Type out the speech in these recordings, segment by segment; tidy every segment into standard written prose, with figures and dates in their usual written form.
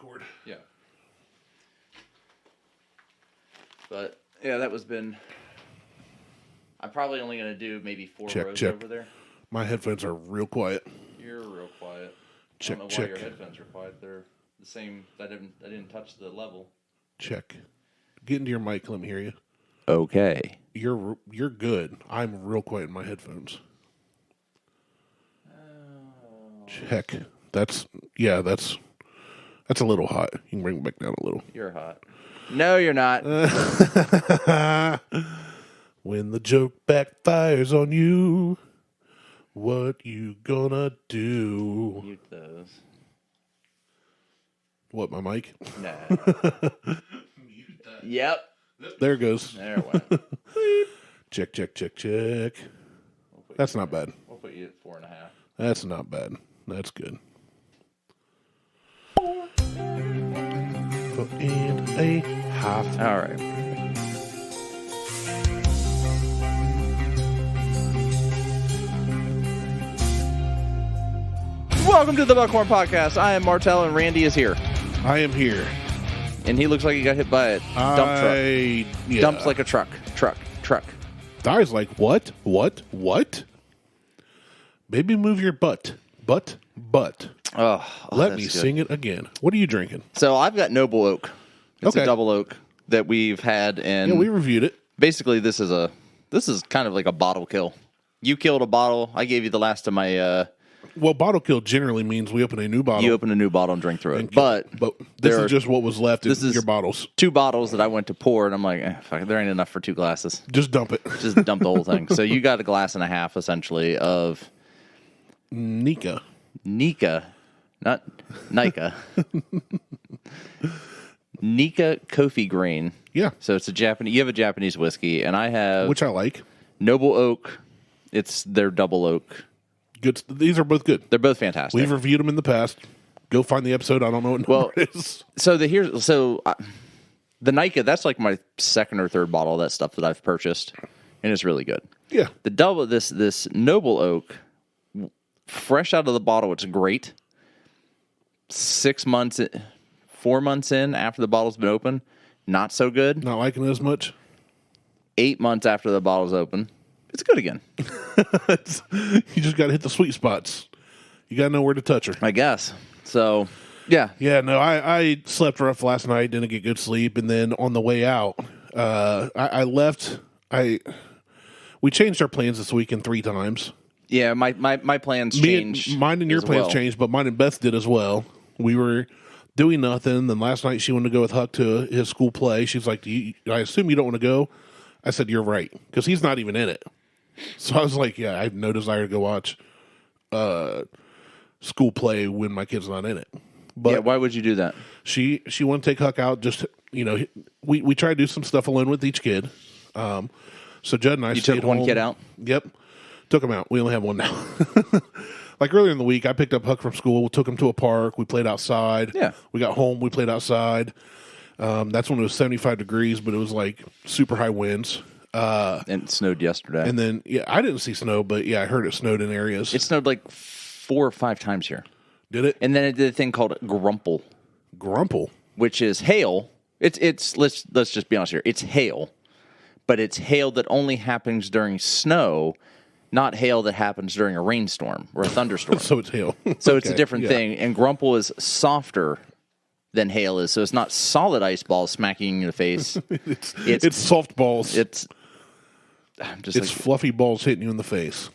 record. Yeah. But, yeah, that was been... I'm probably only going to do maybe 4 rows over there. My headphones are real quiet. You're real quiet. Check, I don't know why your headphones are quiet. They're the same. I didn't touch the level. Check. Get into your mic. Let me hear you. Okay. You're good. I'm real quiet in my headphones. Check. That's a little hot. You can bring it back down a little. You're hot. No, you're not. When the joke backfires on you, what you gonna do? Mute those. What, my mic? Nah. Mute that. Yep. There it goes. There it went. Check. That's not bad. We'll put you at 4.5. That's not bad. That's good. 4.5. All right. Welcome to the Buckhorn Podcast. I am Martelle and Randy is here. I am here. And he looks like he got hit by a dump truck. Yeah. Dumps like a truck. Dies like what? Baby, move your butt. Butt. Oh, Let me sing it again. What are you drinking? So I've got Noble Oak. It's Okay. a double oak that we've had, and Yeah, we reviewed it. basically this is kind of like a bottle kill. You killed a bottle. I gave you the last of my. Well, bottle kill generally means we open a new bottle. You open a new bottle and drink through it. But this is just what was left in your bottles. 2 bottles that I went to pour, and I'm like, fuck it, there ain't enough for 2 glasses. Just dump it. Just dump the whole thing. So you got a glass and a half, essentially, of Nikka, not Nikka. Nikka coffee grain. Yeah. So it's you have a Japanese whiskey, and I have which I like. Noble Oak. It's their double oak. Good. These are both good. They're both fantastic. We've reviewed them in the past. Go find the episode. I don't know what number it is. So the Nikka, that's like my second or third bottle of that stuff that I've purchased, and it's really good. Yeah. The double this Noble Oak, fresh out of the bottle, it's great. 4 months in after the bottle's been open, not so good. Not liking it as much. 8 months after the bottle's open, it's good again. You just got to hit the sweet spots. You got to know where to touch her. I guess. So, yeah. Yeah, no, I slept rough last night, didn't get good sleep, and then on the way out, I left. We changed our plans this weekend 3 times. Yeah, my plans changed. Mine and your plans changed, but mine and Beth did as well. We were doing nothing. Then last night she wanted to go with Huck to his school play. She's like, I assume you don't want to go? I said, you're right, because he's not even in it. So I was like, yeah, I have no desire to go watch school play when my kid's not in it. But yeah, why would you do that? She wanted to take Huck out. Just, we try to do some stuff alone with each kid. So Judd and I stayed took one home. kid out? Yep. Took him out. We only have one now. Like earlier in the week, I picked up Huck from school, took him to a park. We played outside. Yeah. We got home. We played outside. That's when it was 75 degrees, but it was like super high winds. And it snowed yesterday. And then, yeah, I didn't see snow, but yeah, I heard it snowed in areas. It snowed like 4 or 5 times here. Did it? And then it did a thing called grumple. Grumple? Which is hail. It's let's just be honest here. It's hail. But it's hail that only happens during snow, not hail that happens during a rainstorm or a thunderstorm. So it's hail. So it's a different thing. And grumple is softer than hail is. So it's not solid ice balls smacking you in the face. It's soft balls. It's fluffy balls hitting you in the face.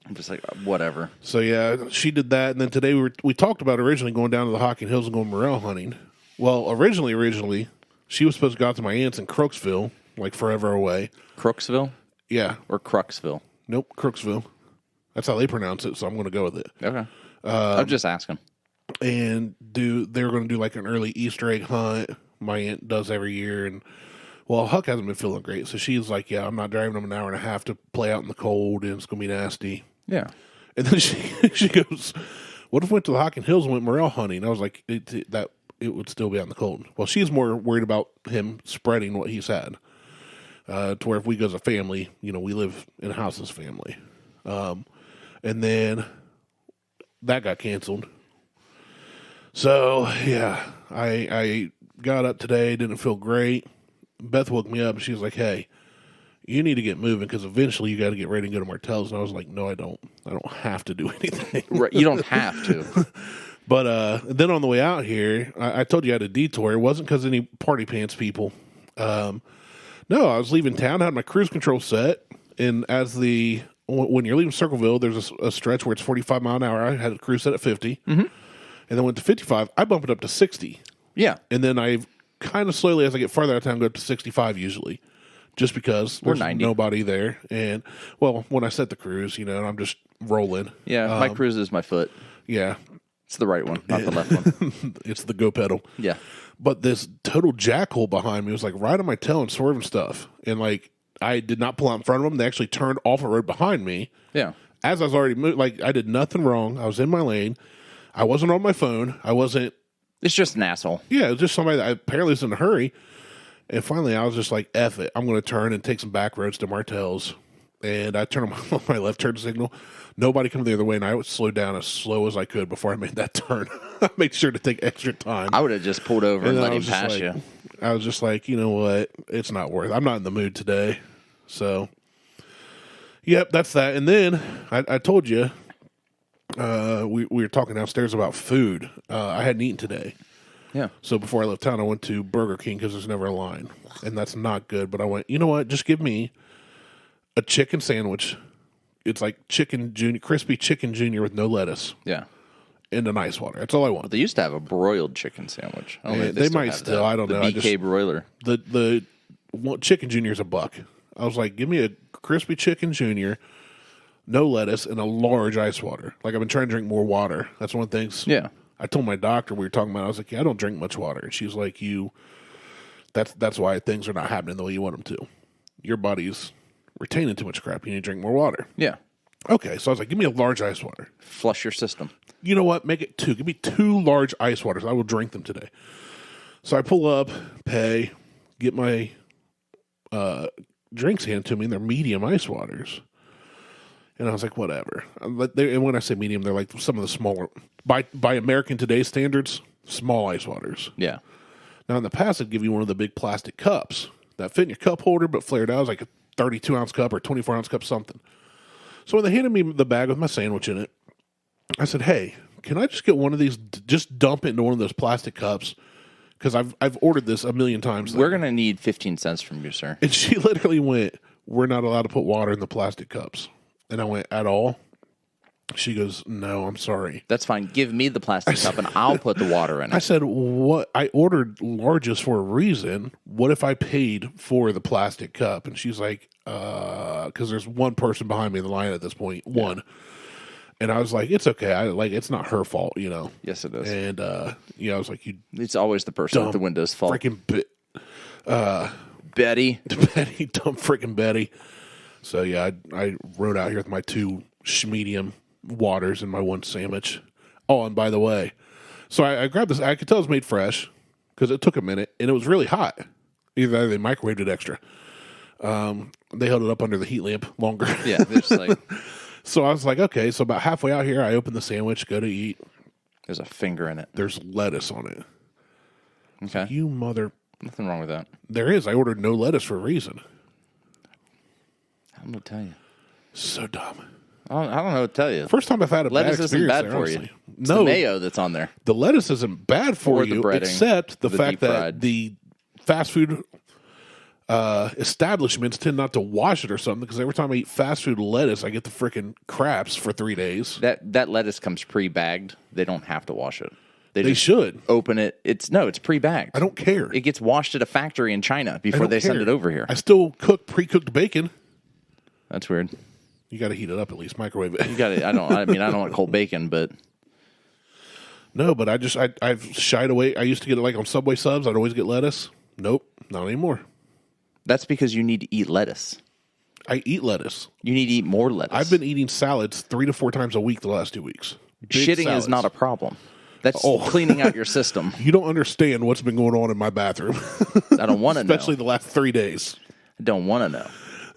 I'm just like, whatever. So yeah, she did that, and then today we talked about originally going down to the Hocking Hills and going morel hunting. Well, originally, she was supposed to go out to my aunt's in Crooksville, like forever away. Crooksville? Yeah. Or Cruxville? Nope, Crooksville. That's how they pronounce it, so I'm going to go with it. Okay. I'm just asking. And they were going to do like an early Easter egg hunt. My aunt does every year, and well, Huck hasn't been feeling great, so she's like, "Yeah, I'm not driving him an hour and a half to play out in the cold, and it's going to be nasty." Yeah. And then she goes, "What if we went to the Hocking Hills and went morel hunting?" I was like, "It would still be out in the cold." Well, she's more worried about him spreading what he's had. To where if we go as a family, we live in a house as a family. And then that got canceled. So, yeah, I got up today, didn't feel great. Beth woke me up, and she was like, hey, you need to get moving because eventually you got to get ready and go to Martelle's. And I was like, no, I don't. I don't have to do anything. Right, you don't have to. But then on the way out here, I told you I had a detour. It wasn't because any party pants people. No, I was leaving town, had my cruise control set, and when you're leaving Circleville, there's a stretch where it's 45 mile an hour. I had a cruise set at 50, and then went to 55. I bump it up to 60. Yeah. And then I kind of slowly, as I get farther out of town, go up to 65 usually, just because there's 90. nobody there. And, well, when I set the cruise, I'm just rolling. Yeah, my cruise is my foot. Yeah. It's the right one, not the left one. It's the go pedal. Yeah. But this total jackhole behind me was like right on my tail and swerving stuff. And like I did not pull out in front of them. They actually turned off a road behind me. Yeah. As I was already moving, like I did nothing wrong. I was in my lane. I wasn't on my phone. I wasn't. It's just an asshole. Yeah, it was just somebody that apparently was in a hurry. And finally I was just like, F it. I'm going to turn and take some back roads to Martelle's. And I turned on my left turn signal. Nobody coming the other way, and I would slow down as slow as I could before I made that turn. I made sure to take extra time. I would have just pulled over and let him pass you. I was just like, you know what? It's not worth it. I'm not in the mood today. So, yep, that's that. And then I told you, we were talking downstairs about food. I hadn't eaten today. Yeah. So before I left town, I went to Burger King because there's never a line. And that's not good. But I went, you know what? Just give me a chicken sandwich. It's like crispy chicken junior with no lettuce. Yeah. And an ice water. That's all I want. They used to have a broiled chicken sandwich. I don't know if they still might have still. that. I don't know. The BK broiler. The chicken junior is $1. I was like, give me a crispy chicken junior, no lettuce, and a large ice water. Like I've been trying to drink more water. That's one of the things. Yeah. I told my doctor we were talking about. I was like, yeah, I don't drink much water. And she's like, That's why things are not happening the way you want them to. Your body's retaining too much crap. You need to drink more water. Yeah. Okay, so I was like, give me a large ice water. Flush your system. You know what? Make it 2. Give me 2 large ice waters. I will drink them today. So I pull up, pay, get my drinks handed to me, and they're medium ice waters. And I was like, whatever. And when I say medium, they're like some of the smaller, by American Today standards, small ice waters. Yeah. Now, in the past, I'd give you one of the big plastic cups that fit in your cup holder, but flared out. It was like a 32-ounce cup or 24-ounce cup, something. So when they handed me the bag with my sandwich in it, I said, hey, can I just get one of these, just dump it into one of those plastic cups? Because I've ordered this a million times. We're going to need 15 cents from you, sir. And she literally went, we're not allowed to put water in the plastic cups. And I went, at all? She goes, no, I'm sorry. That's fine. Give me the plastic cup and I'll put the water in it. I said, what? I ordered larges for a reason. What if I paid for the plastic cup? And she's like, because there's one person behind me in the line at this point. Yeah. One. And I was like, it's okay. It's not her fault, Yes, it is. And, I was like, it's always the person at the window's fault. Freaking Betty. Betty, dumb freaking Betty. So, yeah, I rode out here with my 2 medium waters and my 1 sandwich. Oh, and by the way, so I grabbed this. I could tell it was made fresh because it took a minute, and it was really hot. Either they microwaved it extra. They held it up under the heat lamp longer. Yeah, they're just like... So I was like, okay. So about halfway out here, I open the sandwich, go to eat. There's a finger in it. There's lettuce on it. Okay. Like, you mother... Nothing wrong with that. There is. I ordered no lettuce for a reason. I'm going to tell you. So dumb. I don't know what to tell you. First time I've had a lettuce bad experience isn't bad there, for honestly. you. It's no, the mayo that's on there. The lettuce isn't bad for or you, the breading, except the fact that fried. the fast food establishments tend not to wash it or something, because every time I eat fast food lettuce, I get the freaking craps for 3 days. That lettuce comes pre-bagged. They don't have to wash it. They should. Open it. It's pre-bagged. I don't care. It gets washed at a factory in China before they send it over here. I still cook pre-cooked bacon. That's weird. You got to heat it up at least, microwave it. You got it. I don't want cold bacon, but no. But I've shied away. I used to get it like on Subway subs. I'd always get lettuce. Nope, not anymore. That's because you need to eat lettuce. I eat lettuce. You need to eat more lettuce. I've been eating salads 3 to 4 times a week the last 2 weeks. Shitting salads is not a problem. That's cleaning out your system. You don't understand what's been going on in my bathroom. I don't want to know. Especially the last 3 days. I don't want to know.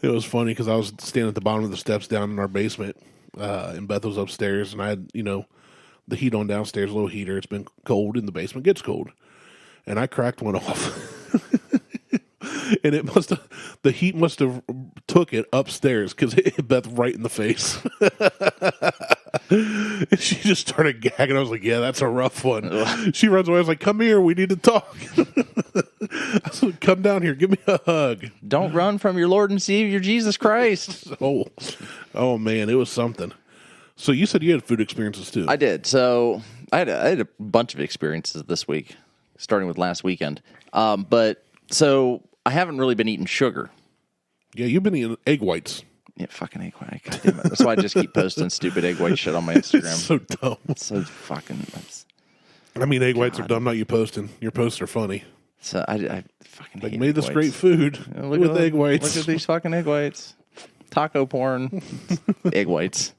It was funny because I was standing at the bottom of the steps down in our basement, and Beth was upstairs, and I had, the heat on downstairs, little heater. It's been cold, and the basement gets cold. And I cracked one off. And the heat must have took it upstairs because it hit Beth right in the face. And she just started gagging. I was like, yeah, that's a rough one. She runs away. I was like, come here. We need to talk. I said, come down here. Give me a hug. Don't run from your Lord and Savior, Jesus Christ. Oh, man, it was something. So you said you had food experiences too. I did. So I had a bunch of experiences this week, starting with last weekend. But so I haven't really been eating sugar. Yeah, you've been eating egg whites. Yeah, fucking egg white. God damn it. That's why I just keep posting stupid egg white shit on my Instagram. It's so dumb. It's so fucking. I mean, egg whites are dumb, not you posting. Your posts are funny. So I fucking like hate made egg this whites. great food with egg whites. Look at these fucking egg whites. Taco porn. Egg whites.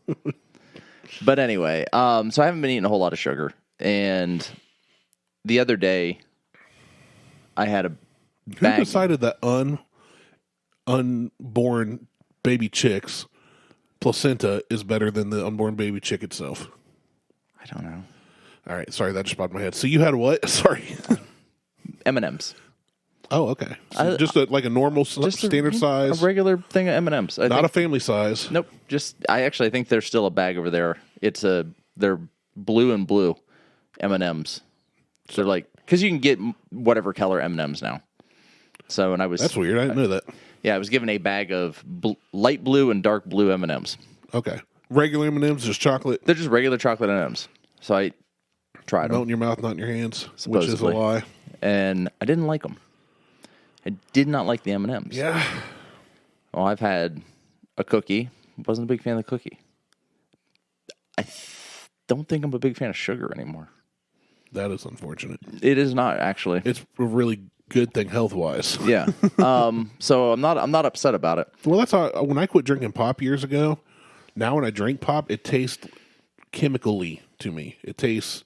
But anyway, so I haven't been eating a whole lot of sugar. And the other day, I had a bag. Who decided that unborn baby chick's placenta is better than the unborn baby chick itself? I don't know. All right, sorry, that just popped in my head. So you had what? Sorry. M&Ms. Oh, okay. So just like a normal standard size? A regular thing of M&Ms. Not a family size. Nope. I think there's still a bag over there. They're blue and blue M&Ms. So they're like, because you can get whatever color M&Ms now. So when I was... That's weird. I didn't know that. Yeah, I was given a bag of light blue and dark blue M&Ms. Okay. Regular M&Ms, just chocolate? They're just regular chocolate M&Ms. So I tried them. Melt in your mouth, not in your hands, supposedly. which is a lie. And I didn't like them. I did not like the M&Ms. Yeah. Well, I've had a cookie. Wasn't a big fan of the cookie. I don't think I'm a big fan of sugar anymore. That is unfortunate. It is not, actually. It's a really good thing health-wise. Yeah. So I'm not upset about it. Well, that's how when I quit drinking pop years ago. Now when I drink pop, it tastes chemically to me. It tastes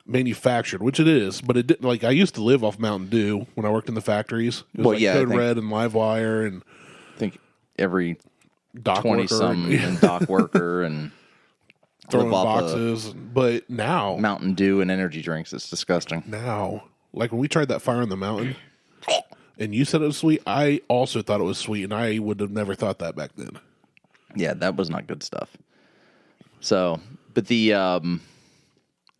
manufactured, which it is, but it didn't. Like I used to live off Mountain Dew when I worked in the factories. It was Code Red and Livewire, and I think every dock 20-some and dock worker and throwing boxes. But now Mountain Dew and energy drinks, it's disgusting. Now, like when we tried that Fire on the Mountain, and you said it was sweet, I also thought it was sweet, and I would have never thought that back then. Yeah, that was not good stuff. So, but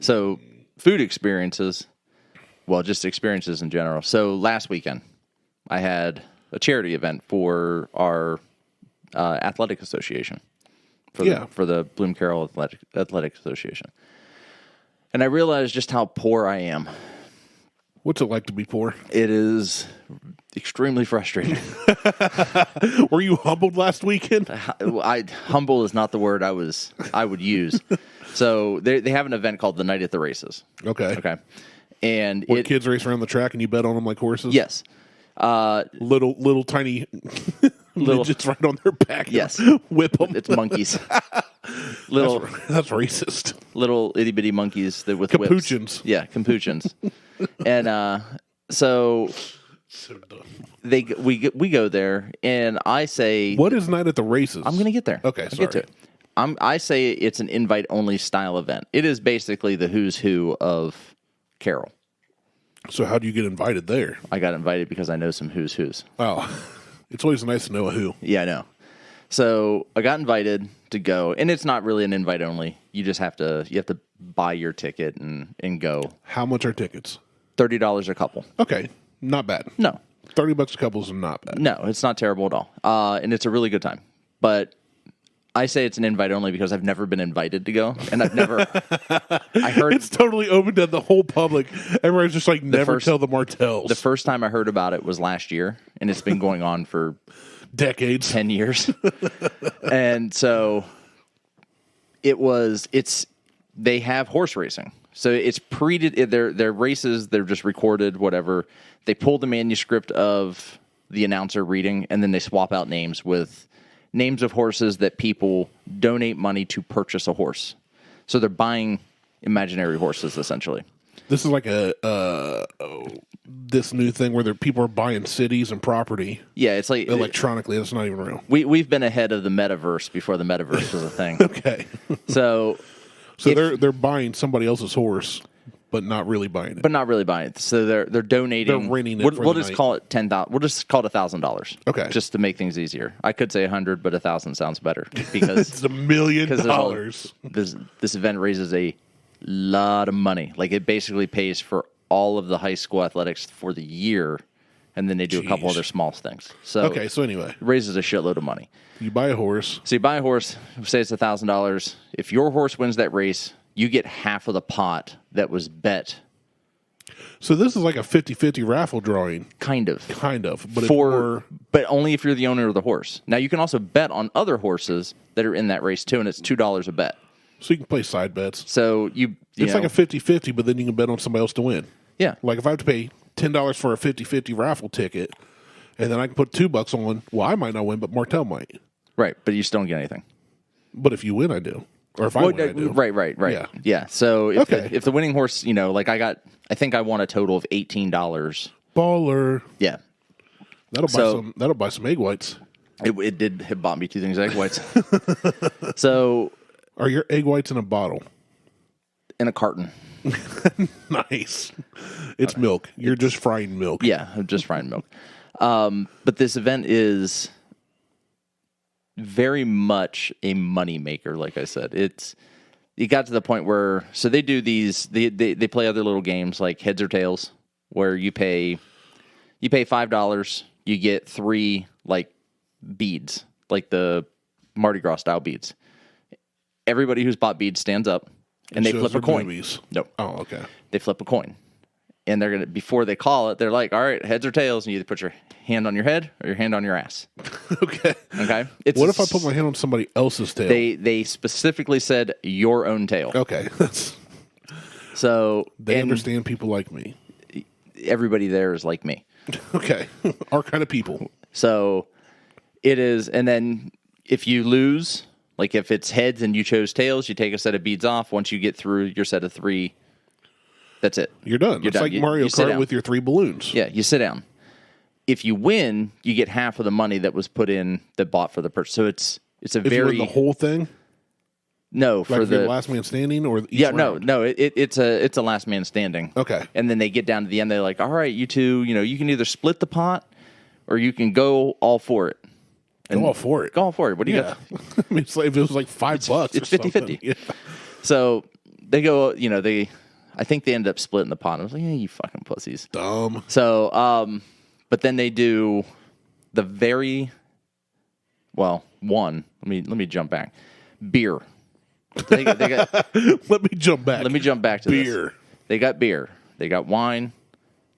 so food experiences, well, just experiences in general. So last weekend, I had a charity event for our athletic association, for the Bloom Carroll Athletic Association. And I realized just how poor I am. What's it like to be poor? It is extremely frustrating. Were you humbled last weekend? Humble is not the word I would use. So they have an event called the Night at the Races. Okay. And kids race around the track and you bet on them like horses? Yes. Little tiny midgets right on their back. Yes. Whip them. It's monkeys. That's racist. Little itty bitty monkeys with capuchins. Whips. Yeah, capuchins. And so dumb. We go there, and I say, what is Night at the Races? I'm going to get there. Okay, I'll sorry. get to it. I say it's an invite-only style event. It is basically the who's who of Carroll. So how do you get invited there? I got invited because I know some who's who's. Oh, it's always nice to know a who. Yeah, I know. So I got invited to go, and it's not really an invite only. You just have to buy your ticket and go. How much are tickets? $30 a couple. Okay, not bad. No. $30 a couple is not bad. No, it's not terrible at all. And it's a really good time. But I say it's an invite only because I've never been invited to go, and I've never. I heard it's totally open to the whole public. Everybody's just like, never tell the Martelles. The first time I heard about it was last year, and it's been going on for decades, 10 years, and so they have horse racing. So it's their races. They're just recorded, whatever. They pull the manuscript of the announcer reading, and then they swap out names with names of horses that people donate money to purchase a horse. So they're buying imaginary horses, essentially. This is like this new thing where people are buying cities and property. Yeah, it's like electronically. That's not even real. We've been ahead of the metaverse before the metaverse was a thing. Okay. So So they're buying somebody else's horse, but not really buying it. But not really buying it. So they're donating. They're renting it. We'll just call it $10,000. We'll just call it $1,000. Okay. Just to make things easier. I could say 100, but 1,000 sounds better because it's $1 million. This event raises a lot of money. Like it basically pays for all of the high school athletics for the year, and then they do a couple other small things. So anyway, it raises a shitload of money. You buy a horse. So you buy a horse. Say it's $1,000. If your horse wins that race, you get half of the pot that was bet. So this is like a 50-50 raffle drawing. Kind of. But only if you're the owner of the horse. Now, you can also bet on other horses that are in that race, too, and it's $2 a bet. So you can play side bets. So it's like a 50-50, but then you can bet on somebody else to win. Yeah. Like if I have to pay $10 for a 50-50 raffle ticket, and then I can put $2 on, well, I might not win, but Martelle might. Right, but you still don't get anything. But if you win, I do. Or if I win, I do. Right. Yeah. So if the winning horse, like I think I won a total of $18. Baller. Yeah. That'll buy some egg whites. It bought me 2 things of egg whites. So are your egg whites in a bottle? In a carton. Nice. It's milk. You're just frying milk. Yeah, I'm just frying milk. But this event is very much a money maker, like I said. It got to the point where they do these they play other little games like heads or tails, where you pay $5, you get 3 like beads, like the Mardi Gras style beads. Everybody who's bought beads stands up and they flip a coin. Boobies. Nope. Oh, okay. They flip a coin. And they're gonna, before they call it, they're like, all right, heads or tails, and you either put your hand on your head or your hand on your ass. Okay. What if I put my hand on somebody else's tail? They specifically said your own tail. Okay. So they understand people like me. Everybody there is like me. Okay. Our kind of people. So it is, and then if you lose, like if it's heads and you chose tails, you take a set of beads off. Once you get through your set of 3, that's it. You're done. It's like Mario Kart with your 3 balloons. Yeah, you sit down. If you win, you get half of the money that was put in that bought for the purchase. So it's a if you win the whole thing. No, like for the last man standing or round? No. It's a last man standing. Okay, and then they get down to the end. They're like, all right, you two, you can either split the pot or you can go all for it. Go all for it. Go all for it. What do you got? I mean, it's like, if it was like $5, it's 50-50. Yeah. So they go. I think they end up splitting the pot. I was like, you fucking pussies. Dumb. So, but then they do the let me jump back. Beer. They got, Let me jump back. Let me jump back to beer. This. They got beer. They got wine.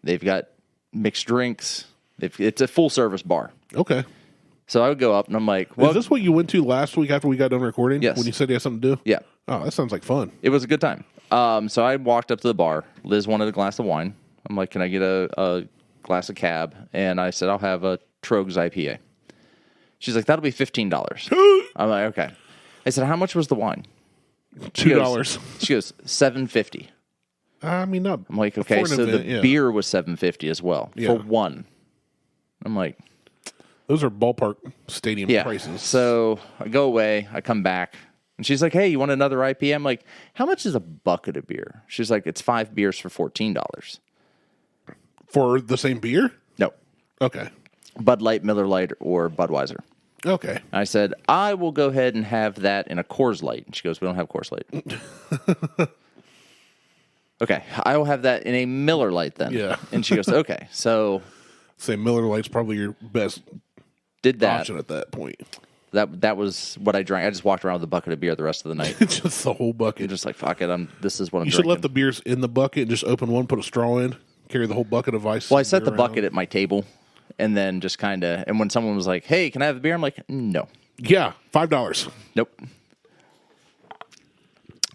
They've got mixed drinks. It's a full service bar. Okay. So I would go up and I'm like, is this what you went to last week after we got done recording? Yes. When you said you had something to do? Yeah. Oh, that sounds like fun. It was a good time. So I walked up to the bar. Liz wanted a glass of wine. I'm like, can I get a glass of cab? And I said, I'll have a Trogs IPA. She's like, that'll be $15. I'm like, okay. I said, how much was the wine? $2. She goes, $7.50. I mean, not. I'm like, okay, so the beer was $7.50 as well for one. I'm like, those are ballpark stadium prices. So I go away, I come back, and she's like, hey, you want another IPA? I'm like, how much is a bucket of beer? She's like, it's 5 beers for $14. For the same beer? No. Okay. Bud Light, Miller Lite, or Budweiser. Okay. I said, I will go ahead and have that in a Coors Light. And she goes, we don't have Coors Light. Okay, I will have that in a Miller Lite then. Yeah. And she goes, okay, so. Say Miller Lite's probably your best option at that point. That was what I drank. I just walked around with a bucket of beer the rest of the night. Just the whole bucket. You're just like, fuck it, this is what I'm drinking. You should let the beers in the bucket and just open one, put a straw in, carry the whole bucket of ice. Well, I set the bucket at my table, and then just kind of, and when someone was like, hey, can I have a beer? I'm like, no. Yeah, $5. Nope.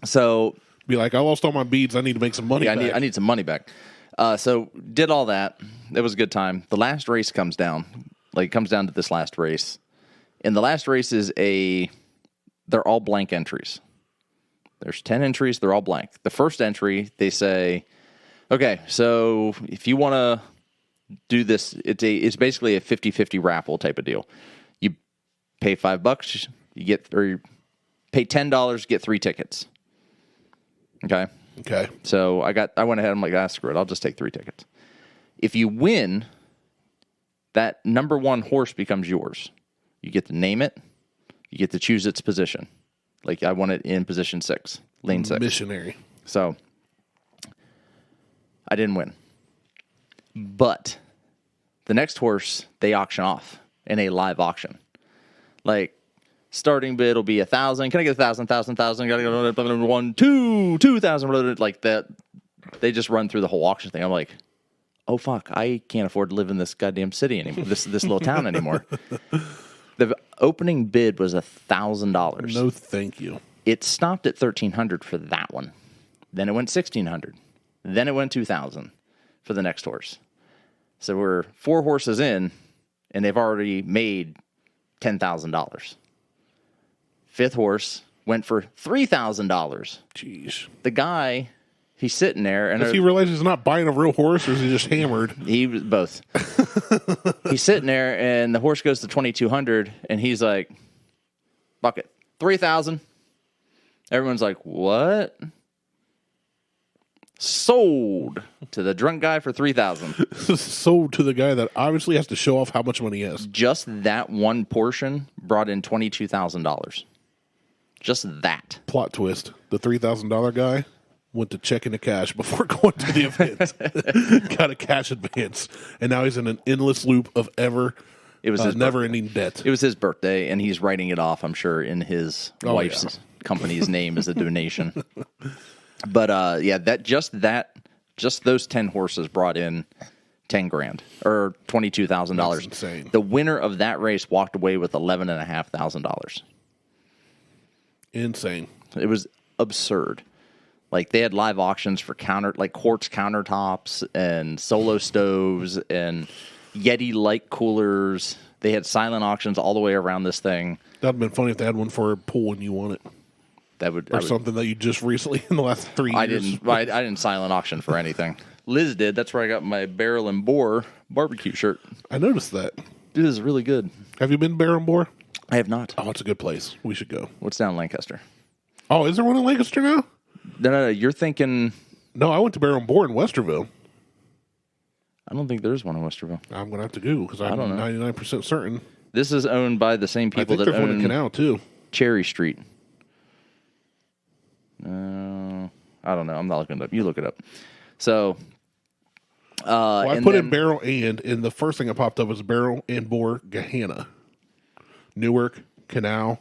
So. Be like, I lost all my beads. I need to make some money back. I need some money back. So did all that. It was a good time. The last race comes down. Comes down to this last race. And the last race is they're all blank entries. There's 10 entries. They're all blank. The first entry, they say, okay, so if you want to do this, it's basically a 50-50 raffle type of deal. You pay $5, you pay $10, get 3 tickets. Okay. Okay. So I went ahead. I'm like, screw it. I'll just take 3 tickets. If you win, that number 1 horse becomes yours. You get to name it. You get to choose its position. Like I won it in position 6, lane 6. Missionary. So I didn't win. But the next horse, they auction off in a live auction. Like, starting bid will be 1,000. Can I get 1,000, 1,000, 1,000? Gotta go 1, 2, 2,000. Like that. They just run through the whole auction thing. I'm like, oh fuck, I can't afford to live in this goddamn city anymore. This little town anymore. The opening bid was $1,000. No, thank you. It stopped at $1,300 for that one. Then it went $1,600. Then it went $2,000 for the next horse. So we're 4 horses in, and they've already made $10,000. 5th horse went for $3,000. Jeez. The guy, he's sitting there, and does he realize he's not buying a real horse, or is he just hammered? He was both. He's sitting there, and the horse goes to $2,200, and he's like, "Bucket, $3,000." Everyone's like, "What?" Sold to the drunk guy for $3,000. Sold to the guy that obviously has to show off how much money he has. Just that one portion brought in $22,000. Just that. Plot twist: the $3,000 guy went to check into cash before going to the event. Got a cash advance, and now he's in an endless loop of his never-ending debt. It was his birthday, and he's writing it off, I'm sure, in his wife's company's name as a donation. But just those 10 horses brought in $10,000 or $22,000. That's insane. The winner of that race walked away with $11,500. Insane. It was absurd. Like they had live auctions for quartz countertops and solo stoves and Yeti light coolers. They had silent auctions all the way around this thing. That'd have been funny if they had one for a pool and you won it. Something that you just recently in the last 3 years. I didn't silent auction for anything. Liz did. That's where I got my Barrel and Boar barbecue shirt. I noticed that. Dude, this is really good. Have you been to Barrel and Boar? I have not. Oh, it's a good place. We should go. What's down in Lancaster? Oh, is there one in Lancaster now? No. You're thinking... No, I went to Barrel and Boar in Westerville. I don't think there's one in Westerville. I'm going to have to Google because I'm 99% certain. This is owned by the same people that own... I think there's one in Canal, too. Cherry Street. I don't know. I'm not looking it up. You look it up. So... I put in Barrel and the first thing that popped up was Barrel and Boar Gahanna. Newark, Canal.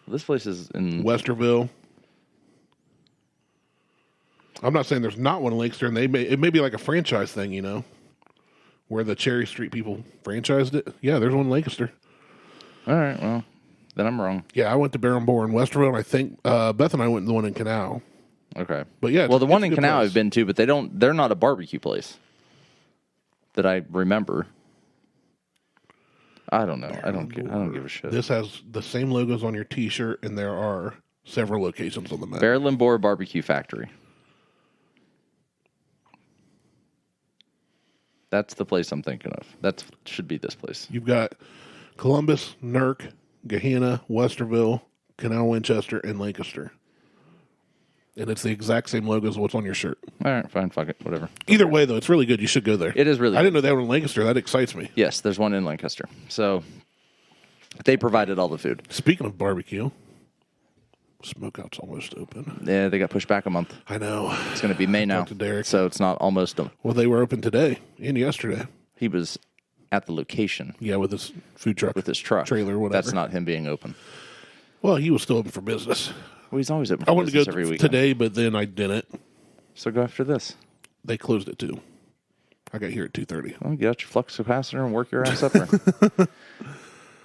This place is in... Westerville. I'm not saying there's not one in Lancaster, and it may be like a franchise thing, where the Cherry Street people franchised it. Yeah, there's one in Lancaster. All right, well, then I'm wrong. Yeah, I went to Barrel and Boar in Westerville, and I think Beth and I went to the one in Canal. Okay. But yeah, well, the one in Canal I've been to, but they're not a barbecue place that I remember. I don't know. I don't give a shit. This has the same logos on your T-shirt, and there are several locations on the map. Barrel and Boar Barbecue Factory. That's the place I'm thinking of. That should be this place. You've got Columbus, Newark, Gahanna, Westerville, Canal Winchester, and Lancaster. And it's the exact same logo as what's on your shirt. All right, fine, fuck it, whatever. Either way, though, it's really good. You should go there. It is really good. I didn't know they were in Lancaster. That excites me. Yes, there's one in Lancaster. So they provided all the food. Speaking of barbecue, Smokeout's almost open. Yeah, they got pushed back a month. I know. It's going to be May now. To Derek. So it's not almost done. Well, they were open today and yesterday. He was at the location. Yeah, with his food truck. With his truck. Trailer, whatever. That's not him being open. Well, he was still open for business. Well, he's always open for business every weekend. I wanted to go today, but then I didn't. So go after this. They closed at 2. I got here at 2:30. Well, get out your flux capacitor and work your ass up there.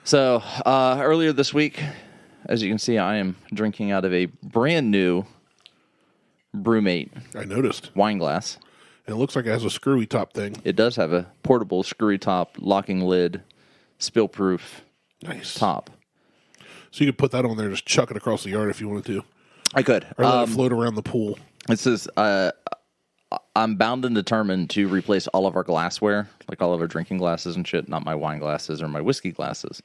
So earlier this week, as you can see, I am drinking out of a brand new Brewmate. I noticed. Wine glass. And it looks like it has a screwy top thing. It does have a portable screwy top, locking lid, spill-proof top. So you could put that on there and just chuck it across the yard if you wanted to. I could. Or let it float around the pool. It says, I'm bound and determined to replace all of our glassware, like all of our drinking glasses and shit, not my wine glasses or my whiskey glasses.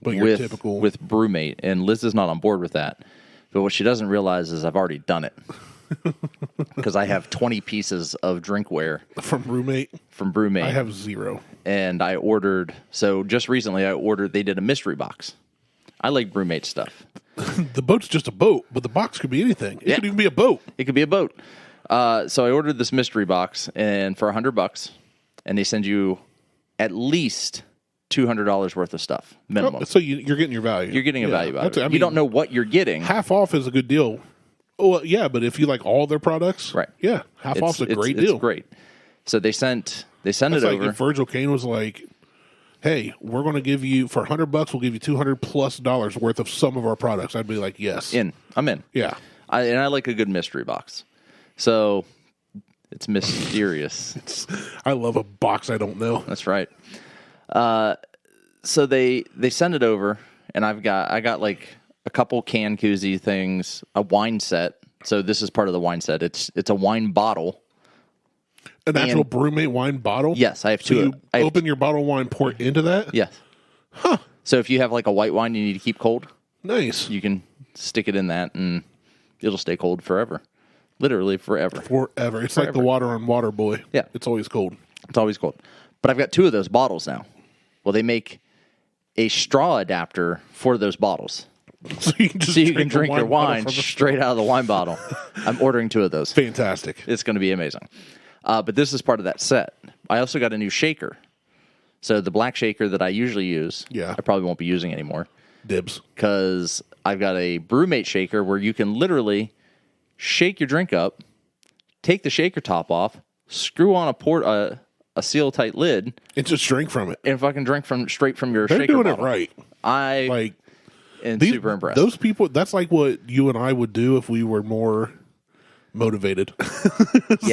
But your typical... With Brewmate. And Liz is not on board with that. But what she doesn't realize is I've already done it. because I have 20 pieces of drinkware From Roommate? from Brewmate. I have 0. And I ordered, so just recently they did a mystery box. I like Brewmate stuff. The boat's just a boat, but the box could be anything. It could even be a boat. It could be a boat. So I ordered this mystery box and for $100, and they send you at least $200 worth of stuff minimum. Oh, so you're getting your value. You're getting a value out of it. I mean, you don't know what you're getting. Half off is a good deal. Oh, well, yeah, but if you like all their products, right? Yeah, half off's a great deal. It's great. So they sent That's it like over. If Virgil Kane was like, "Hey, we're going to give you for $100, we'll give you $200+ worth of some of our products," I'd be like, "Yes, I'm in." Yeah, I like a good mystery box. So it's mysterious. I love a box I don't know. That's right. So they send it over, and I got like a couple can koozie things, a wine set. So this is part of the wine set. It's a wine bottle. An actual Brewmate wine bottle? Yes, I have two. So you open your bottle of wine, pour it into that? Yes. Huh. So if you have like a white wine you need to keep cold, Nice. you can stick it in that, and it'll stay cold forever. Literally forever. Forever. It's like the water on Water Boy. Yeah. It's always cold. It's always cold. But I've got 2 of those bottles now. Well, they make a straw adapter for those bottles. So you can drink your wine straight out of the wine bottle. I'm ordering 2 of those. Fantastic. It's going to be amazing. But this is part of that set. I also got a new shaker. So the black shaker that I usually use, I probably won't be using anymore. Dibs. Because I've got a Brewmate shaker where you can literally shake your drink up, take the shaker top off, screw on a seal tight lid, and just drink from it. And fucking drink straight from your shaker They're doing bottle. it right. I am super impressed. Those people, that's like what you and I would do if we were more motivated. It's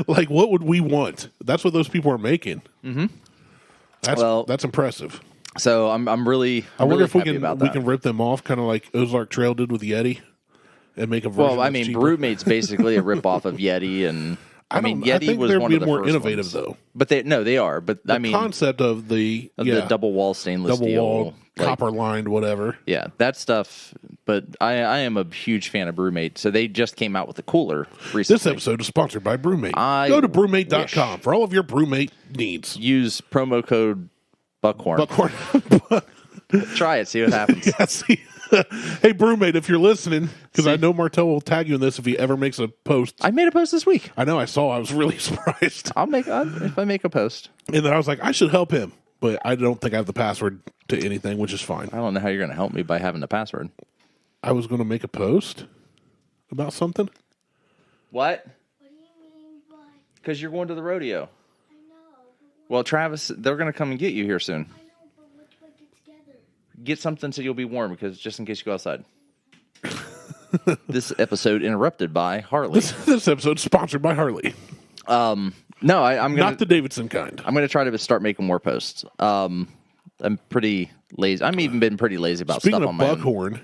like what would we want? That's what those people are making. Mm-hmm. That's impressive. So I'm really I wonder if we we can rip them off, kind of like Ozark Trail did with Yeti, and make a version. Well, I mean, Brewmate's basically a ripoff of Yeti, and Yeti was one of the more first innovative ones. though. But they are. But the concept of the double wall stainless steel, copper lined, whatever. Yeah, that stuff. But I am a huge fan of Brewmate. So they just came out with a cooler recently. This episode is sponsored by Brewmate. Go to brewmate.com for all of your Brewmate needs. Use promo code Buckhorn. Try it. See what happens. Hey, Brewmate, if you're listening, because I know Martelle will tag you in this if he ever makes a post. I made a post this week. I know. I saw. I was really surprised. If I make a post. And then I was like, I should help him. But I don't think I have the password to anything, which is fine. I don't know how you're going to help me by having the password. I was going to make a post about something. What? What do you mean by? Because you're going to the rodeo. I know. Well, Travis, they're going to come and get you here soon. I know, but what do I get together? Get something so you'll be warm, because just in case you go outside. This episode interrupted by Harley. This episode sponsored by Harley. No, I'm gonna not the Davidson kind. I'm gonna try to start making more posts. I'm pretty lazy. I'm even been pretty lazy about Speaking stuff of on Buckhorn,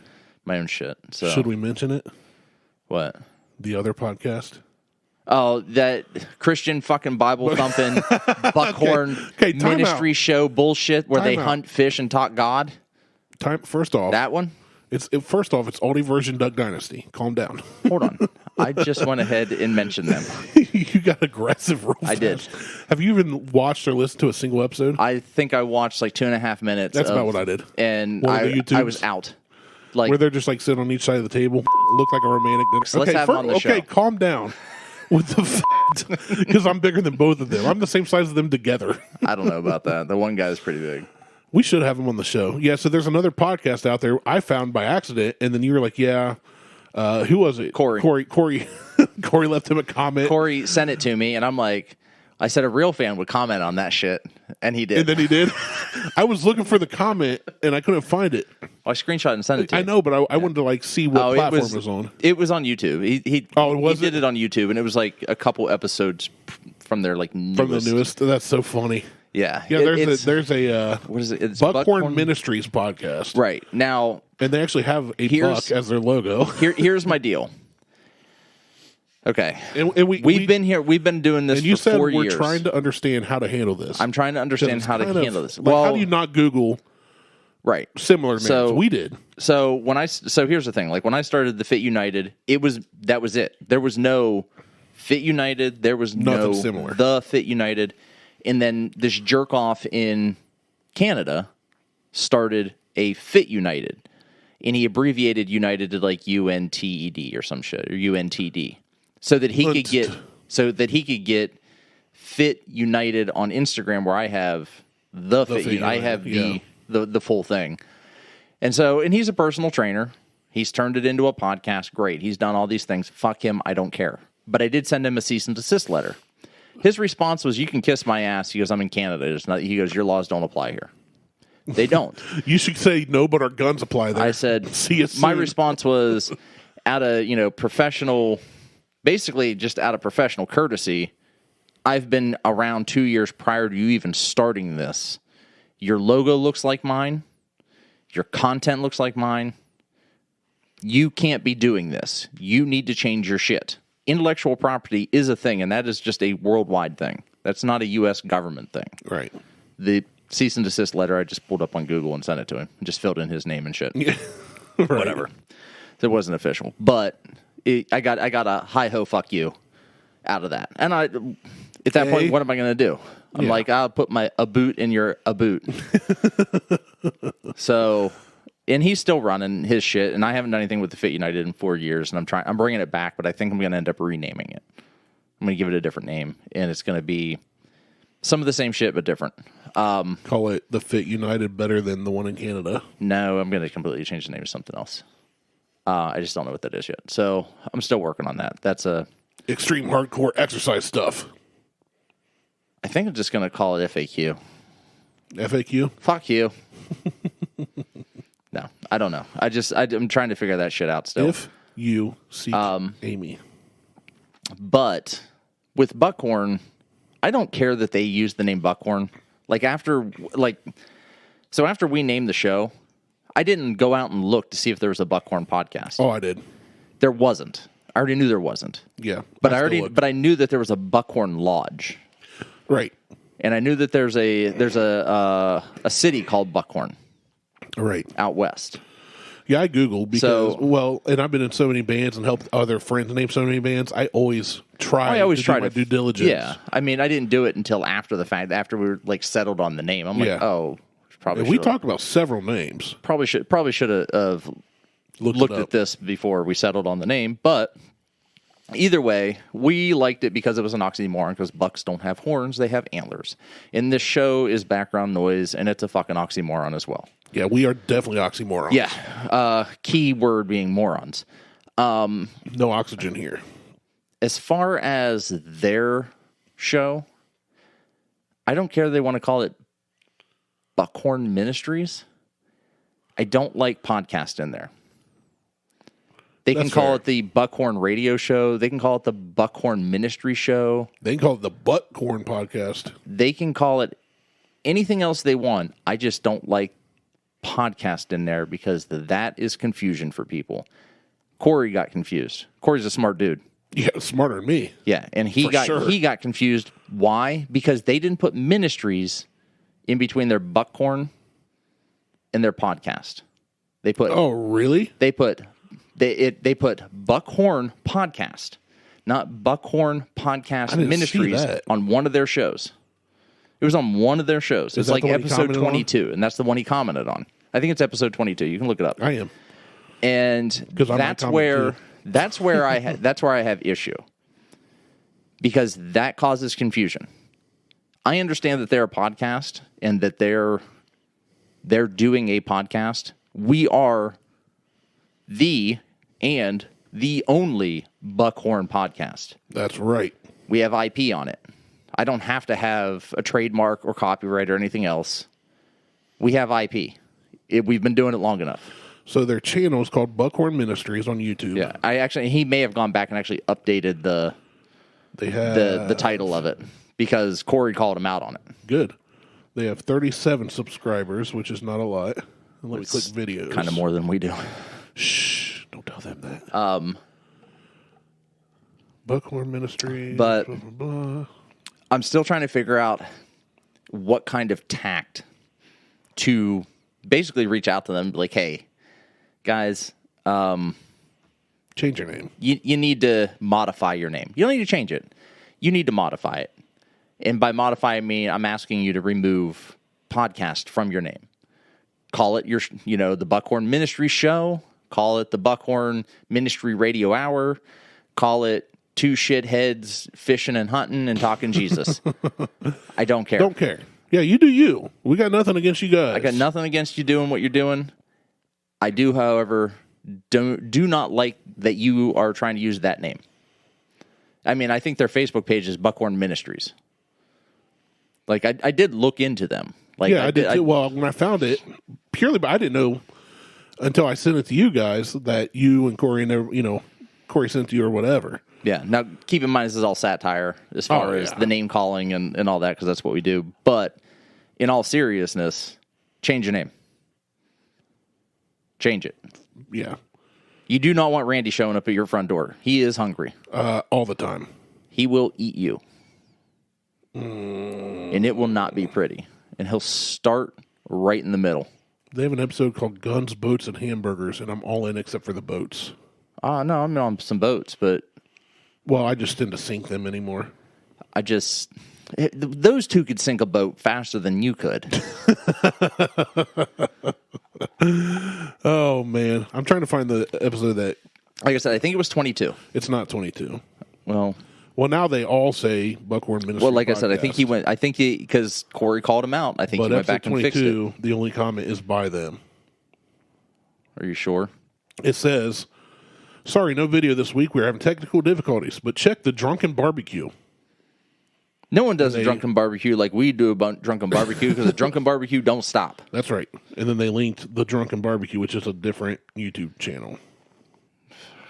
my own shit. So should we mention it? What? The other podcast? Oh, that Christian fucking Bible thumping Buckhorn ministry show bullshit where they hunt fish and talk God. First off, that one. First off, it's oldie version Duck Dynasty. Calm down. Hold on. I just went ahead and mentioned them. You got aggressive real fast. I did. Have you even watched or listened to a single episode? I think I watched like 2.5 minutes. That's about what I did. And I was out. Like, where they're just like sitting on each side of the table, look like a romantic dinner. So let's have them on the show. Okay, calm down with the because I'm bigger than both of them. I'm the same size as them together. I don't know about that. The one guy's pretty big. We should have him on the show. Yeah, so there's another podcast out there I found by accident, and then you were like, yeah, who was it? Corey. Corey left him a comment. Corey sent it to me, and I'm like, I said a real fan would comment on that shit, and he did. And then he did? I was looking for the comment, and I couldn't find it. I screenshot and sent it to you. I know, but I wanted to like see what platform it was on. It was on YouTube. He did it on YouTube, and it was like a couple episodes from their like newest. From the newest. That's so funny. Yeah. Yeah, there's a what is it? It's Buckhorn Ministries podcast. Right. Now, and they actually have a buck as their logo. Here's my deal. Okay. And we've been doing this for 4 years. We're trying to understand how to handle this. I'm trying to understand how to handle this. Like, how do you not Google Right. similar names. So- We did. So here's the thing. Like when I started the Fit United, that was it. There was no Fit United. There was Nothing no similar. The Fit United. And then this jerk off in Canada started a Fit United. And he abbreviated United to like UNTED or some shit, or UNTD. So that he could get Fit United on Instagram, where I have the Fit United. I have the full thing. And he's a personal trainer. He's turned it into a podcast. Great. He's done all these things. Fuck him. I don't care. But I did send him a cease and desist letter. His response was, "You can kiss my ass." He goes, "I'm in Canada." He goes, "Your laws don't apply here." They don't. You should say no, but our guns apply there. I said, "See you soon." My response was, out of professional, basically just out of professional courtesy, I've been around 2 years prior to you even starting this. Your logo looks like mine. Your content looks like mine. You can't be doing this. You need to change your shit. Intellectual property is a thing, and that is just a worldwide thing. That's not a U.S. government thing. Right. The cease and desist letter, I just pulled up on Google and sent it to him. Just filled in his name and shit. Yeah. Right. Whatever. So it wasn't official. But I got a hi-ho fuck you out of that. And at that point, what am I going to do? I'm like, I'll put a boot in your a boot. So, and he's still running his shit, and I haven't done anything with the Fit United in 4 years, and I'm bringing it back, but I think I'm going to end up renaming it. I'm going to give it a different name, and it's going to be some of the same shit, but different. Call it the Fit United better than the one in Canada. No, I'm going to completely change the name to something else. I just don't know what that is yet. So I'm still working on that. That's extreme hardcore exercise stuff. I think I'm just going to call it FAQ. FAQ? Fuck you. No, I don't know. I'm trying to figure that shit out still. If you seek Amy. But with Buckhorn, I don't care that they use the name Buckhorn. After we named the show, I didn't go out and look to see if there was a Buckhorn podcast. Oh, I did. There wasn't. I already knew there wasn't. Yeah. But I knew that there was a Buckhorn Lodge. Right. And I knew that there's a city called Buckhorn. Right. Out west. Yeah, I Googled because, and I've been in so many bands and helped other friends name so many bands. I always try to do my due diligence. Yeah. I mean, I didn't do it until after the fact, after we were settled on the name. I'm like, probably we talked about several names. Probably should have looked at this before we settled on the name. But either way, we liked it because it was an oxymoron, because bucks don't have horns, they have antlers. And this show is background noise, and it's a fucking oxymoron as well. Yeah, we are definitely oxymorons. Yeah. Key word being morons. No oxygen here. As far as their show, I don't care if they want to call it Buckhorn Ministries. I don't like podcast in there. They can call it the Buckhorn Radio Show. They can call it the Buckhorn Ministry Show. They can call it the Buckhorn Podcast. They can call it anything else they want. I just don't like podcast in there because that is confusion for people. Corey got confused. Corey's a smart dude. Yeah, smarter than me. Yeah, and he got confused. Why? Because they didn't put ministries in between their Buckhorn and their podcast. They put Oh, really? They put Buckhorn Podcast, not Buckhorn Podcast Ministries on one of their shows. It was on one of their shows. It's like episode 22, and that's the one he commented on. I think it's episode 22. You can look it up. I am. And that's where I have issue, because that causes confusion. I understand that they're a podcast and that they're doing a podcast. We are the only Buckhorn podcast. That's right. We have IP on it. I don't have to have a trademark or copyright or anything else. We have IP. We've been doing it long enough. So their channel is called Buckhorn Ministries on YouTube. Yeah, he may have gone back and actually updated the title of it, because Corey called him out on it. Good. They have 37 subscribers, which is not a lot. And let me click videos. Kind of more than we do. Shh! Don't tell them that. Buckhorn Ministries. But blah, blah, blah. I'm still trying to figure out what kind of tact to basically reach out to them, be like, hey, guys, Change your name. you need to modify your name. You don't need to change it. You need to modify it. And by modifying me, I'm asking you to remove podcast from your name. Call it the Buckhorn Ministries Show. Call it the Buckhorn Ministry Radio Hour. Call it Two Shitheads Fishing and Hunting and Talking Jesus. I don't care. Don't care. Yeah, you do you. We got nothing against you guys. I got nothing against you doing what you're doing. I do, however, do not like that you are trying to use that name. I mean, I think their Facebook page is Buckhorn Ministries. Like, I did look into them. Like, yeah, I did too. Well, when I found it, purely, but I didn't know until I sent it to you guys that you and Corey and Corey sent to you or whatever. Yeah. Now, keep in mind, this is all satire as far as the name calling and all that, because that's what we do. But in all seriousness, change your name. Change it. Yeah. You do not want Randy showing up at your front door. He is hungry. All the time. He will eat you. And it will not be pretty. And he'll start right in the middle. They have an episode called Guns, Boats, and Hamburgers, and I'm all in except for the boats. No, I'm on some boats, but... Well, I just tend to sink them anymore. Those two could sink a boat faster than you could. Oh, man. I'm trying to find the episode that... Like I said, I think it was 22. It's not 22. Well, now they all say Buckhorn Ministries well, like Podcast. I said, I think he because Corey called him out. I think he went back and fixed it. The only comment is by them. Are you sure? It says, sorry, no video this week. We're having technical difficulties, but check the drunken barbecue. No one does a drunken barbecue like we do about drunken barbecue because the drunken barbecue don't stop. That's right. And then they linked the drunken barbecue, which is a different YouTube channel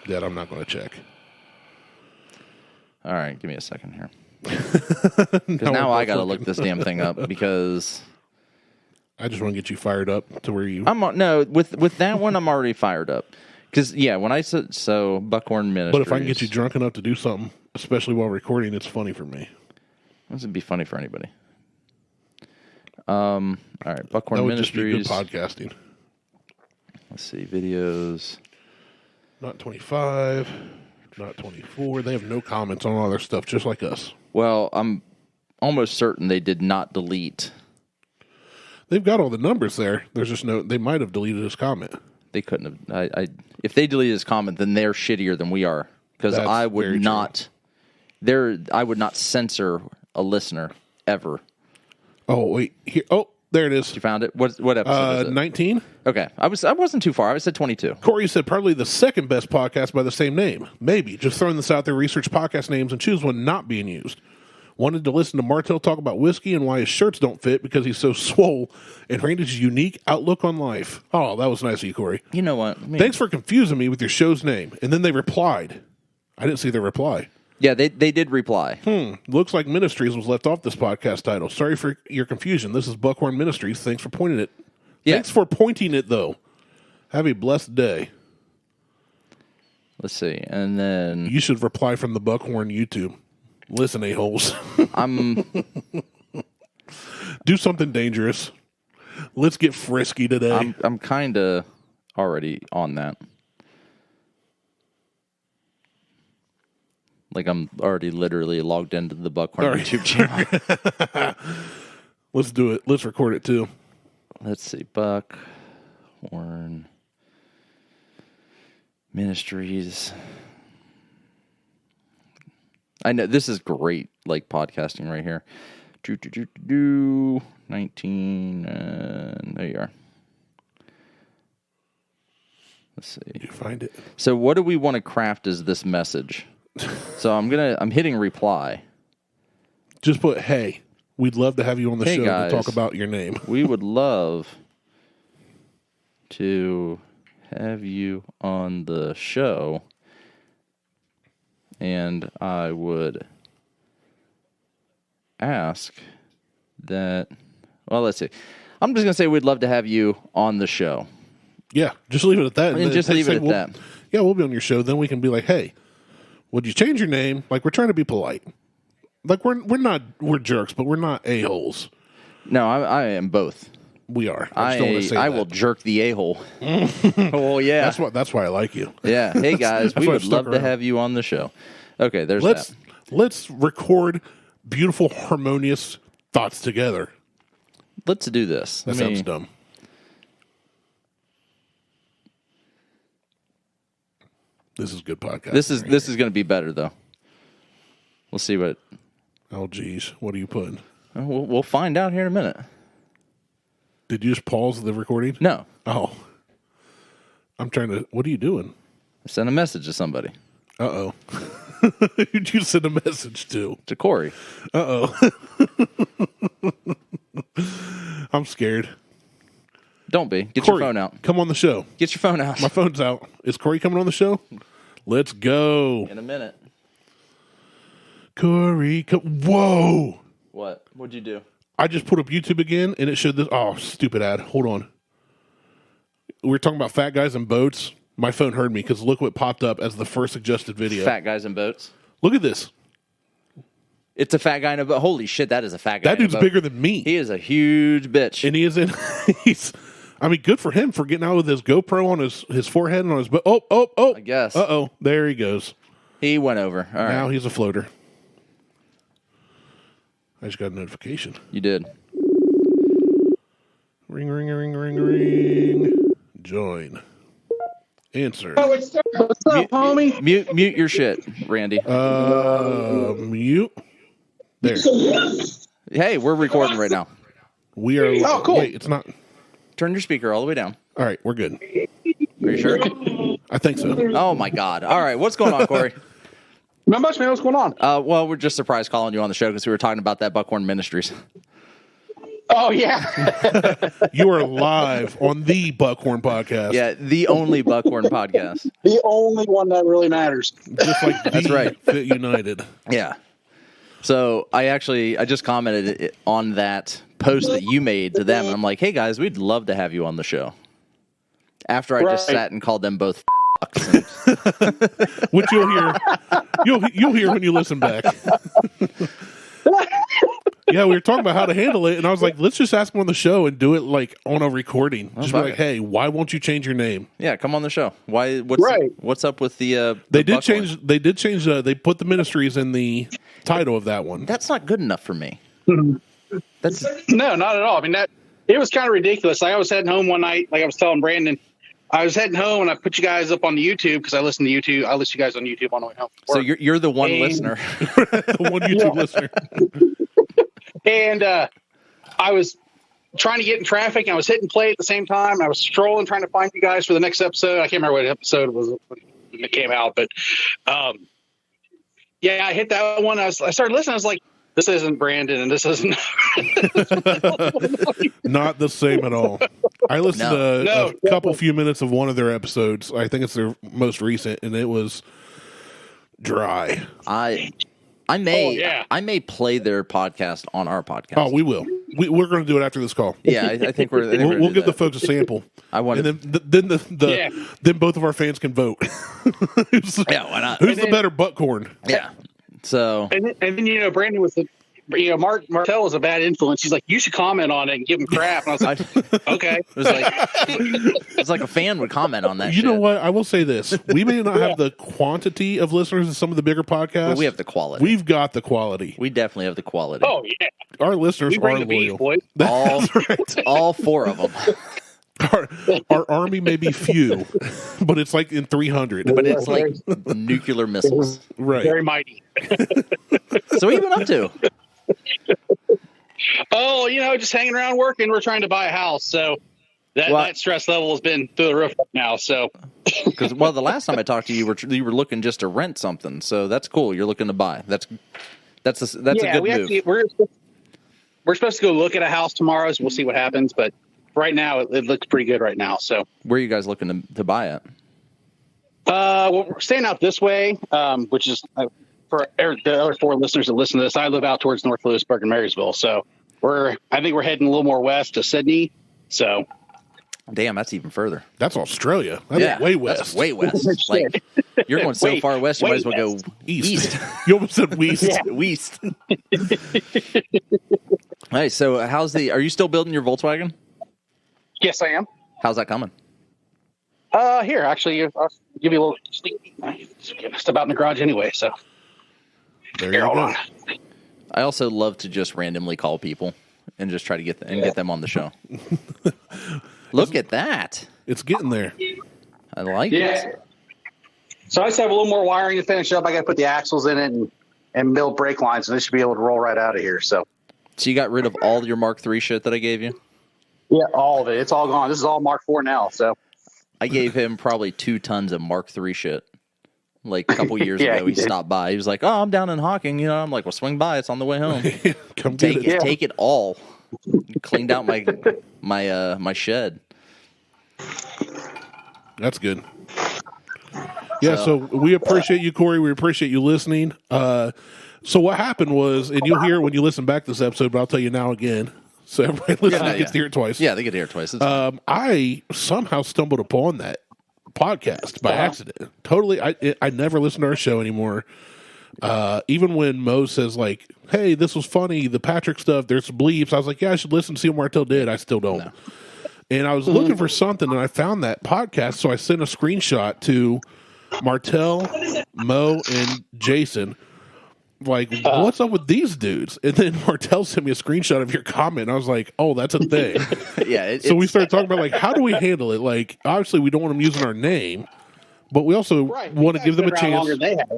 that I'm not going to check. All right, give me a second here. Because now I got to look this damn thing up because I just want to get you fired up to where you. With that one I'm already fired up because when I said Buckhorn Ministries. But if I can get you drunk enough to do something, especially while recording, it's funny for me. This would be funny for anybody. All right, Buckhorn that would Ministries. just be good podcasting. Let's see, videos. Not 25, not 24. They have no comments on all their stuff, just like us. Well, I'm almost certain they did not delete. They've got all the numbers there. There's just no. They might have deleted his comment. They couldn't have. If they deleted his comment, then they're shittier than we are. Because I would not. I would not censor a listener ever. Oh wait, here. Oh, there it is. You found it. What episode is it? 19. Okay, I wasn't too far. I said 22. Corey said probably the second best podcast by the same name. Maybe just throwing this out there. Research podcast names and choose one not being used. Wanted to listen to Martelle talk about whiskey and why his shirts don't fit because he's so swole and Randy's unique outlook on life. Oh, that was nice of you, Corey. You know what? Thanks for confusing me with your show's name. And then they replied. I didn't see their reply. Yeah, they did reply. Looks like Ministries was left off this podcast title. Sorry for your confusion. This is Buckhorn Ministries. Thanks for pointing it. Yeah. Thanks for pointing it, though. Have a blessed day. Let's see. And then... You should reply from the Buckhorn YouTube. Listen, a-holes. Do something dangerous. Let's get frisky today. I'm kind of already on that. Like, I'm already literally logged into the Buckhorn YouTube channel. Let's do it. Let's record it, too. Let's see. Buckhorn Ministries. I know. This is great, like, podcasting right here. 19. And there you are. Let's see. Did you find it? So what do we want to craft as this message? So I'm hitting reply. Just put, hey, we'd love to have you on the show guys, to talk about your name. We would love to have you on the show. And I would ask that, well, let's see. I'm just going to say we'd love to have you on the show. Yeah, just leave it at that. And just leave it at that. Yeah, we'll be on your show. Then we can be like, hey, would you change your name? Like, we're trying to be polite. Like, we're jerks, but we're not a-holes. No, I am both. We are. I just don't want to say I that. will jerk the a-hole. Oh, yeah. That's why I like you. Yeah. Hey, guys, we why I would stuck love to around. have you on the show. Okay, there's that. Let's record beautiful, harmonious thoughts together. Let's do this. That sounds dumb. This is good podcast. This is going to be better, though. We'll see what... Oh, geez. What are you putting? We'll find out here in a minute. Did you just pause the recording? No. Oh. I'm trying to... What are you doing? Send a message to somebody. Uh-oh. Who'd you send a message to? To Corey. Uh-oh. I'm scared. Don't be. Get Corey, your phone out. Come on the show. Get your phone out. My phone's out. Is Corey coming on the show? Let's go. In a minute. Corey, whoa. What? What'd you do? I just put up YouTube again, and it showed this. Oh, stupid ad. Hold on. We were talking about fat guys and boats. My phone heard me because look what popped up as the first suggested video. Fat guys in boats. Look at this. It's a fat guy in a boat. Holy shit, that is a fat guy. That dude's bigger than me. He is a huge bitch. And he is in. I mean, good for him for getting out with his GoPro on his forehead and on his butt. Oh. I guess. Uh-oh. There he goes. He went over. All right. Now he's a floater. I just got a notification. You did. Ring, ring, ring, ring, ring. Join. Answer. What's up, homie? Mute your shit, Randy. Mute. There. Hey, we're recording right now. We are. Oh, cool. Wait, it's not. Turn your speaker all the way down. All right, we're good. Are you sure? I think so. Oh, my God. All right, what's going on, Corey? Not much, man. What's going on? Well, we're just surprised calling you on the show because we were talking about that Buckhorn Ministries. Oh, yeah. You are live on the Buckhorn Podcast. Yeah, the only Buckhorn podcast. The only one that really matters. Just like That's right. Fit United. Yeah. So I just commented on that post that you made to them, and I'm like, hey, guys, we'd love to have you on the show. After I just sat and called them both fucks. Which you'll hear when you listen back. Yeah, we were talking about how to handle it, and I was like, let's just ask them on the show and do it like on a recording. Just be like, hey, why won't you change your name? Yeah, come on the show. Why? What's up with the They did Buckhorn? change. They did change. They put the ministries in the title of that one. That's not good enough for me. That's No, not at all. I mean, it was kind of ridiculous. Like, I was heading home one night, like I was telling Brandon, I was heading home and I put you guys up on the YouTube because I listen to YouTube. I listen to you guys on YouTube on the way home. so you're the one listener. One YouTube listener. And I was trying to get in traffic, and I was hitting play at the same time. I was strolling, trying to find you guys for the next episode. I can't remember what episode it was when it came out, but yeah, I hit that one. I started listening. I was like, this isn't Brandon, and this isn't Not the same at all. I listened to a couple few minutes of one of their episodes. I think it's their most recent, and it was dry. I may play their podcast on our podcast. Oh, we will. We're going to do it after this call. Yeah, I think we're. We'll give the folks a sample. I want, and then both of our fans can vote. Yeah, why not? Who's the better Buckhorn? Yeah. So and then Brandon was Martelle was a bad influence. He's like, you should comment on it and give him crap. And I was like, okay. It's like a fan would comment on that. You know what? I will say this: we may not have the quantity of listeners as some of the bigger podcasts. But we have the quality. We've got the quality. We definitely have the quality. Oh yeah, our listeners we bring are the beef, loyal. boys. All four of them. Our army may be few, but it's like in 300. But it's like nuclear missiles. Right. Very mighty. So what have you been up to? Oh, just hanging around working. We're trying to buy a house, so that stress level has been through the roof now. So, because the last time I talked to you, you were looking just to rent something, so that's cool. You're looking to buy. That's a good move. We're supposed to go look at a house tomorrow, so we'll see what happens. But right now, it looks pretty good right now. So, where are you guys looking to buy it? Well, we're staying out this way, which is. For the other four listeners that listen to this, I live out towards North Lewisburg and Marysville. So I think we're heading a little more west to Sydney. So, damn, that's even further. That's Australia. That's way west. That's way west. Like you're going so far west, you might as well go east. You almost said west. Yeah. West. Hey, so are you still building your Volkswagen? Yes, I am. How's that coming? Here, actually, I'll give you a little sneak peek. Step out in the garage anyway, so. There Here, you hold go. on. I also love to just randomly call people and just try to get them on the show. Look at that. It's getting there. I like Yeah. it. So I just have a little more wiring to finish up. I got to put the axles in it and mill brake lines, and it should be able to roll right out of here. So. So you got rid of all your Mark III shit that I gave you? Yeah, all of it. It's all gone. This is all Mark IV now. So. I gave him probably 2 tons of Mark III shit. Like a couple years Yeah, ago, he he did. stopped by. He was like, "Oh, I'm down in Hawking." You know, I'm like, "Well, swing by. It's on the way home. Come get Take it. it, take it all." Cleaned out my shed. That's good. Yeah, so we appreciate you, Corey. We appreciate you listening. So what happened was, and you'll hear it when you listen back to this episode, but I'll tell you now again. So everybody listening gets to hear it twice. Yeah, they get to hear it twice. It's I somehow stumbled upon that podcast by accident. Totally, I never listen to our show anymore. Even when Mo says like, "Hey, this was funny," the Patrick stuff, there's bleeps. I was like, "Yeah, I should listen to see what Martelle did." I still don't. No. And I was looking for something, and I found that podcast. So I sent a screenshot to Martelle, Mo, and Jason. Like, what's up with these dudes? And then Martelle sent me a screenshot of your comment. And I was like, oh, that's a thing. yeah. So we started talking about, like, how do we handle it? Like, obviously, we don't want them using our name, but we also want to give them a chance. Longer than they have.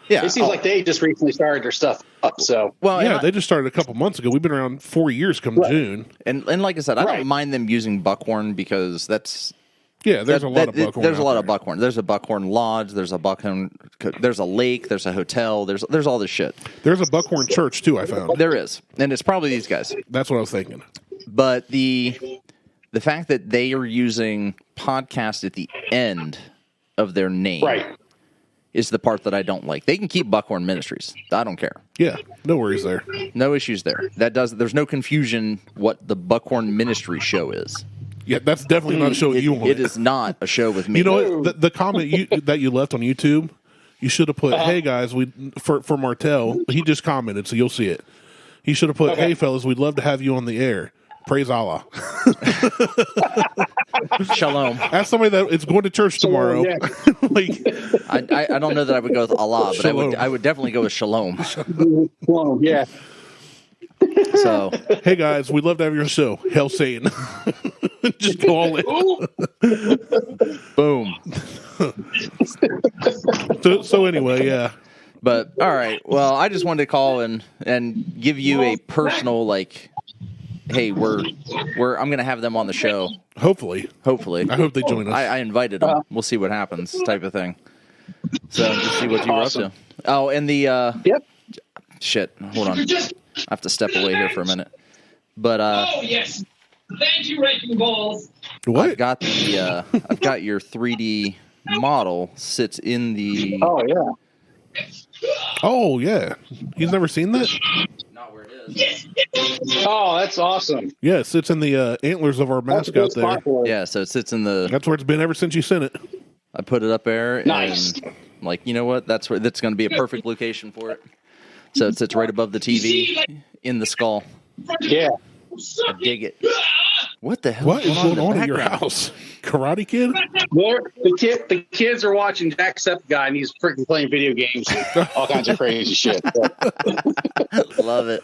Yeah. It seems like they just recently started their stuff up. So Well, Yeah, they just started a couple months ago. We've been around 4 years come June. and like I said, I Right. don't mind them using Buckhorn because that's Yeah, there's a lot of Buckhorn. There's a out lot there. of Buckhorn. There's a Buckhorn Lodge. There's a Buckhorn. There's a lake. There's a hotel. There's all this shit. There's a Buckhorn church, too, I found. There is, and it's probably these guys. That's what I was thinking. But the fact that they are using podcast at the end of their name right. is the part that I don't like. They can keep Buckhorn Ministries. I don't care. Yeah, no worries there. No issues there. There's no confusion what the Buckhorn Ministry show is. Yeah, that's definitely not a show you want. It is not a show with me. You know what? The comment that you left on YouTube, you should have put, "Hey guys, for Martelle." He just commented, so you'll see it. He should have put, "Hey fellas, we'd love to have you on the air. Praise Allah." Shalom. Ask somebody that is going to church tomorrow. yeah. Like, I don't know that I would go with Allah, but Shalom. I would definitely go with Shalom. Well, yeah. So "Hey guys, we'd love to have your show." Hell Satan. Just go all in. boom. So anyway, yeah. But all right. Well, I just wanted to call and give you a personal like, hey, I'm gonna have them on the show. Hopefully. Hopefully. I hope they join us. I invited them. We'll see what happens, type of thing. So just see what you're Awesome. up to. Oh, and the Yep. shit. Hold on. I have to step away here for a minute. But Oh, yes. Thank you, Wrecking Balls. What? I've got your 3D model sits in the Oh, yeah. Oh yeah. He's never seen that? not where it is. Oh, that's awesome. Yeah, it sits in the antlers of our That's a mascot good there. spot for it. Yeah, so it sits in the. That's where it's been ever since you sent it. I put it up there. Nice. And I'm like, you know what? That's going to be a perfect location for it. So it sits right above the TV in the skull. Yeah. I dig it. What the hell? What is going on in your background? house? Karate Kid? The kids are watching Jacksepticeye, and he's freaking playing video games and all kinds of crazy shit. Love it.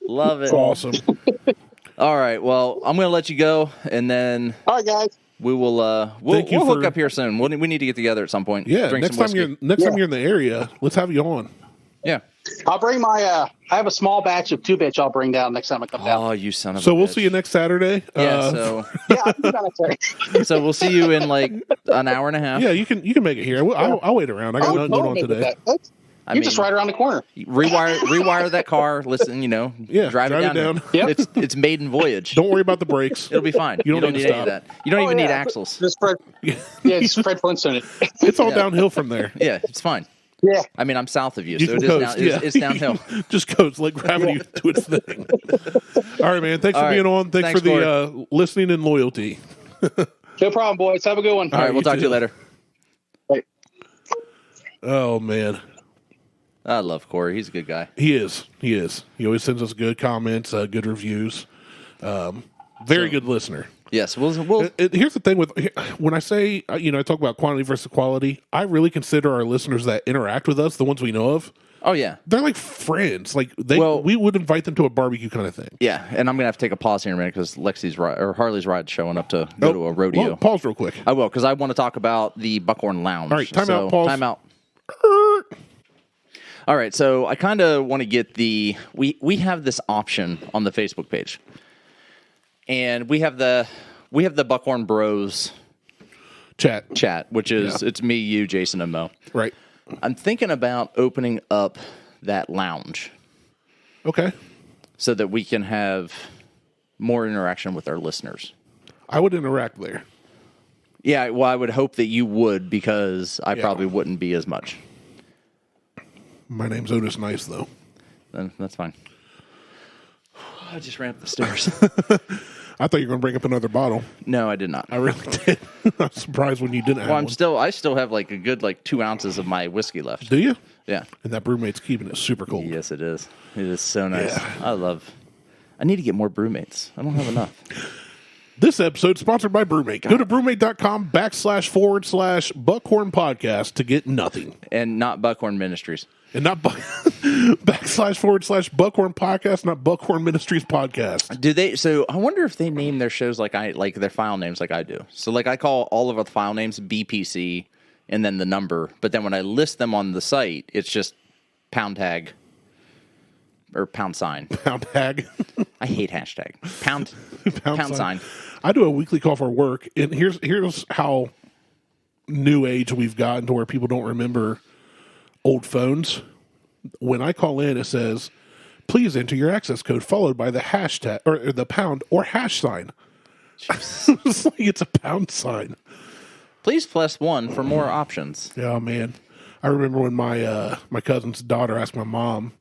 Love it. It's awesome. All right. Well, I'm going to let you go, and then All right, guys. we will. We'll Thank you hook for- up here soon. We need to get together at some point. Yeah, Drink next some time whiskey. you're in the area, let's have you on. Yeah. I'll bring my. I have a small batch of 2-bitch. I'll bring down next time I come down. Oh, you son of So a we'll bitch. see you next Saturday. Yeah. Yeah, I'll do that next Saturday. So we'll see you in like an hour and a half. yeah, you can make it here. I'll wait around. I got nothing going on today. I You're just right around the corner. rewire that car. Listen, Yeah, drive it down. Yep. It's maiden voyage. Don't worry about the brakes. It'll be fine. You don't need to need any of that. You don't even need axles. Just Fred. Yeah, it's Fred Flintstone. It's all downhill from there. Yeah, it's fine. Yeah. I mean, I'm south of you, You so can it is coast. now. It's downhill. Just coast. Let gravity do its thing. All right, man. Thanks All for right. being on. Thanks Thanks, for the listening and loyalty. No problem, boys. Have a good one. All right, we'll you talk to too. you later. Bye. Oh, man. I love Corey. He's a good guy. He is. He always sends us good comments, good reviews. Very good listener. Yes, we'll Here's the thing with when I say I talk about quantity versus quality. I really consider our listeners that interact with us, the ones we know of. Oh yeah, they're like friends. Like we would invite them to a barbecue kind of thing. Yeah, and I'm gonna have to take a pause here in a minute because Harley's ride showing up to go to a rodeo. Well, pause real quick. I will because I want to talk about the Buckhorn Lounge. All right, time out. Pause. Time out. All right, so I kind of want to get we have this option on the Facebook page, and we have the Buckhorn Bros chat, which is it's me, you, Jason, and Mo. Right. I'm thinking about opening up that lounge. Okay. So that we can have more interaction with our listeners. I would interact there. Yeah, well, I would hope that you would because I probably wouldn't be as much. My name's Otis Nice, though. Then that's fine. I just ran up the stairs. I thought you were going to bring up another bottle. No, I did not. I really did. I was surprised when you didn't have one. I still have like a good 2 ounces of my whiskey left. Do you? Yeah. And that brewmate's keeping it super cold. Yes, it is. It is so nice. Yeah. I need to get more brewmates. I don't have enough. This episode sponsored by Brewmate. Go to brewmate.com//Buckhorn Podcast to get nothing. And not Buckhorn Ministries. And not // Buckhorn Podcast, not Buckhorn Ministries Podcast. Do they? So I wonder if they name their shows like their file names like I do. So I call all of our file names BPC and then the number. But then when I list them on the site, it's just pound tag or pound sign. Pound tag. I hate hashtag. Pound sign. I do a weekly call for work, and here's how new age we've gotten to where people don't remember old phones. When I call in, it says, please enter your access code followed by the hashtag or the pound or hash sign. It's like it's a pound sign. Please press 1 for more options. Yeah, man. I remember when my cousin's daughter asked my mom,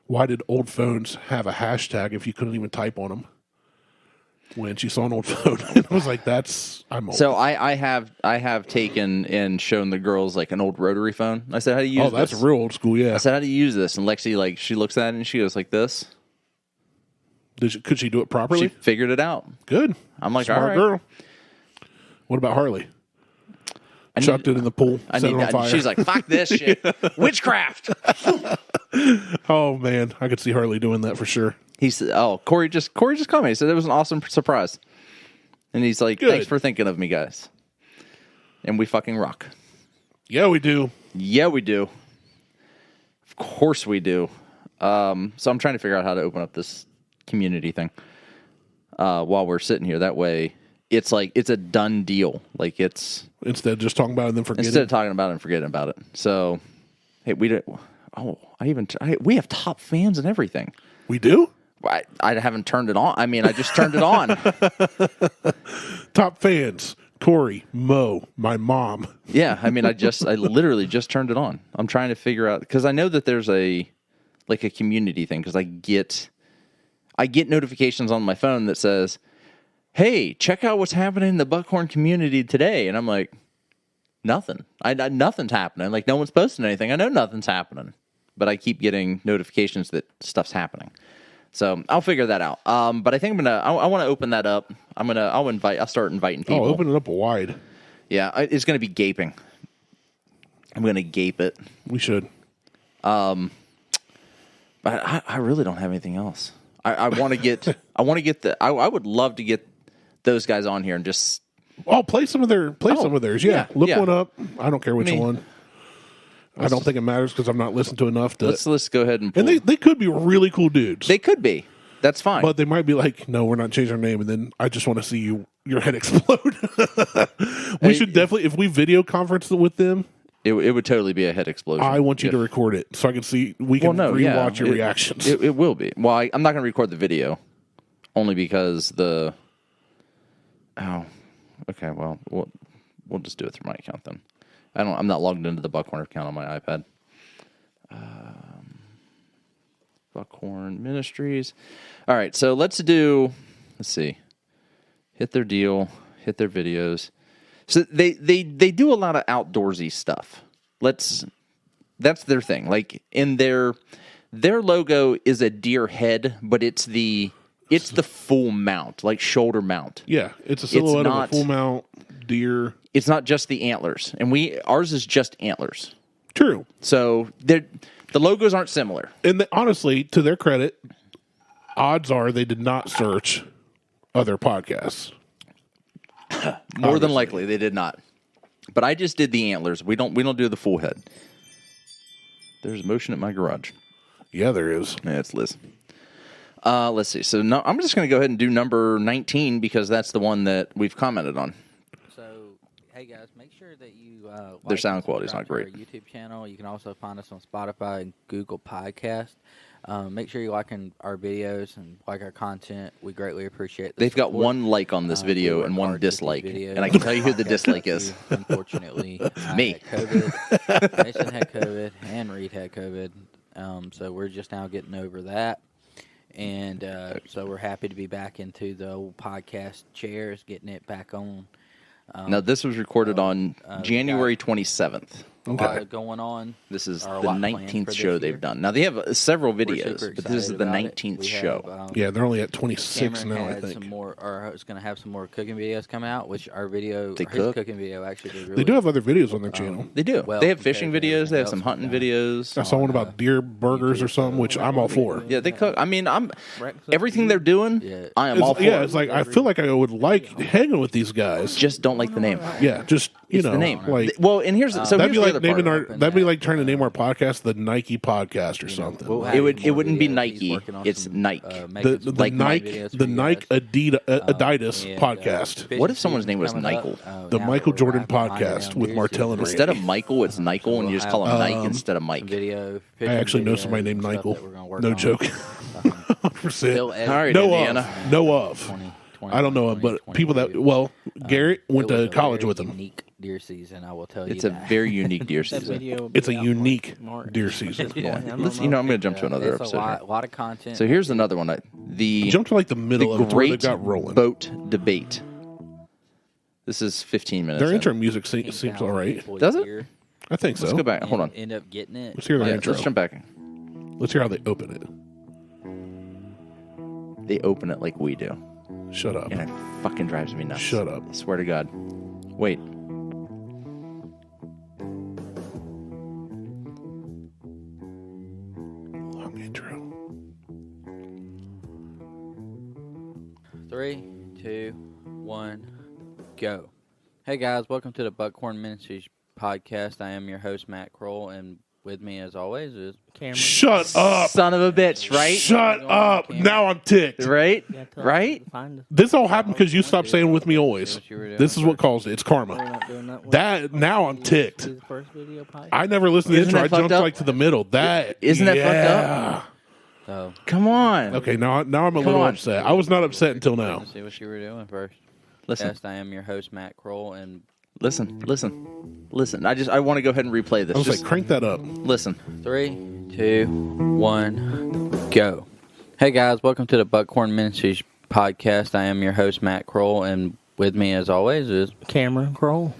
why did old phones have a hashtag if you couldn't even type on them? When she saw an old phone, and I was like, I'm old. So I have taken and shown the girls an old rotary phone. I said, how do you use this? Oh, that's real old school, yeah. I said, how do you use this? And Lexi, she looks at it and she goes like this. Could she do it properly? She figured it out. Good. I'm like, smart all right. girl. What about Harley? Chucked it in the pool. Set it on fire. She's like, fuck this shit. Witchcraft. Oh, man. I could see Harley doing that for sure. He said, Corey just called me. He said it was an awesome surprise. And he's like, Good. Thanks for thinking of me, guys. And we fucking rock. Yeah, we do. Yeah, we do. Of course we do. So I'm trying to figure out how to open up this community thing while we're sitting here. That way, it's a done deal. It's instead of just talking about it and then forgetting. Instead of talking about it and forgetting about it. So, hey, we have top fans and everything. We do? I haven't turned it on. I mean, I just turned it on. Top fans. Corey, Mo, my mom. Yeah, I mean, I literally just turned it on. I'm trying to figure out because I know that there's a community thing because I get notifications on my phone that says, "Hey, check out what's happening in the Buckhorn community today," and I'm like, nothing. Nothing's happening. No one's posting anything. I know nothing's happening, but I keep getting notifications that stuff's happening. So I'll figure that out. But I think I want to open that up. I'll start inviting people. Oh, open it up wide. Yeah, it's going to be gaping. I'm going to gape it. We should. But I really don't have anything else. I want to get. I would love to get those guys on here and just. Oh, play some of theirs. Yeah, look one up. I don't care which one. I don't think it matters because I've not listened to enough to. Let's go ahead and. And they could be really cool dudes. They could be. That's fine. But they might be like, no, we're not changing our name, and then I just want to see your head explode. We should definitely, if we video conference with them. It would totally be a head explosion. I want you to record it so I can see. We can rewatch your reactions. It will be. Well, I'm not going to record the video, only because the. Oh, okay. Well, we'll just do it through my account then. I'm not logged into the Buckhorn account on my iPad. Buckhorn Ministries. All right, so let's see. Hit their deal, hit their videos. So they do a lot of outdoorsy stuff. That's their thing. In their logo is a deer head, but it's the It's the full mount, like shoulder mount. Yeah, it's a silhouette not- of a full mount deer. It's not just the antlers, and ours is just antlers. True. So the logos aren't similar. And honestly, to their credit, odds are they did not search other podcasts. More than likely, they did not. But I just did the antlers. We don't do the full head. There's motion at my garage. Yeah, there is. Yeah, it's Liz. Let's see. So I'm just going to go ahead and do number 19 because that's the one that we've commented on. So, hey guys, make sure that you Their sound quality is not great. Our YouTube channel. You can also find us on Spotify and Google Podcast. Make sure you like our videos and like our content. We greatly appreciate. They've got support. one like on this video We and work one hard to get dislike, these videos and I can tell you who the out dislike to is. you. Unfortunately, Me. I had COVID. Mason had COVID, and Reed had COVID. So we're just now getting over that. And so we're happy to be back into the old podcast chairs, getting it back on. Now, this was recorded on January 27th. A lot going on. This is Or a the lot planned 19th for this show they've year. done. Now, they have several We're videos, super but this is excited the about it. 19th We show. have, Yeah, they're only at 26 Cameron now, I had think. some more, or is going to have some more cooking videos come out, which our video, They or his cook? cooking video actually did really. They do have other videos on their channel. They do. Well, they have fishing compared to videos. They have everything some else hunting we've done. videos. I saw one about deer burgers or something, which I'm all for. Yeah, they cook. I mean, everything they're doing, Yeah. I am all for. Yeah, it's like I feel like I would like hanging with these guys. Just don't like the name. Yeah, just you It's know, the name. like Well, and here's so that'd here's be the like other naming part. our that'd be like trying to name our podcast the Nike Podcast or something. We'll have It would- more it wouldn't be videos. He's Nike. working on It's some, Nike. making some The like Nike videos for the you Nike guys. Adidas And, podcast. fishing What if someone's name was season's coming Michael? up. The Now Michael we're Jordan right behind podcast down with deer Martelle and season. Instead of Michael, it's Michael, and you just call him Nike instead of Some Mike. video, I fishing actually know videos somebody named and stuff Michael. that we're gonna work No on. joke. 100%. Still All right, Know Indiana. of. Know of. 20, I don't know of, but 20, people that 22. Garrett went It was to a college very with him. Unique deer season, I will tell you. It's a that. very unique deer That season. video will It's be a out unique March. deer season. Yeah, I don't listen, know. you know, I'm going to jump to another It's episode. a here. lot of content. So here's another one. The Jump to like the middle of it where they Great got rolling. Boat Debate. This is 15 minutes. Their in. intro music seems all right. Does it? I think so. Let's go back. Hold on. End up getting it. Let's hear their Yeah, intro. let's jump back. Let's hear how they open it. They open it like we do, Shut up. and it fucking drives me nuts. Shut up. I swear to God. Wait. Long intro. 3, 2, 1, go. Hey guys, welcome to the Buckhorn Ministries Podcast. I am your host, Matt Kroll, and with me, as always, is Cameron. Shut up. Son of a bitch, right? Shut up. Now I'm ticked. Right? You have to Right? Find us. This all happened because you stopped saying with me always. what you were doing. This is what caused it. It's We're karma. not doing that one. That now I'm ticked. This is the first video podcast. I never listened to the Isn't intro. I that fucked jumped up? like to the middle. That Isn't that fucked up? So, Come on. Okay, now I'm a Come little on. upset. I was not upset until now. let's see what you were doing first. Listen. Yes, I am your host, Matt Kroll, and Listen. I want to go ahead and replay this. I was Just like, crank that up. listen. 3, 2, 1, go. Hey guys, welcome to the Buckhorn Ministries Podcast. I am your host, Matt Kroll, and with me, as always, is Cameron Kroll.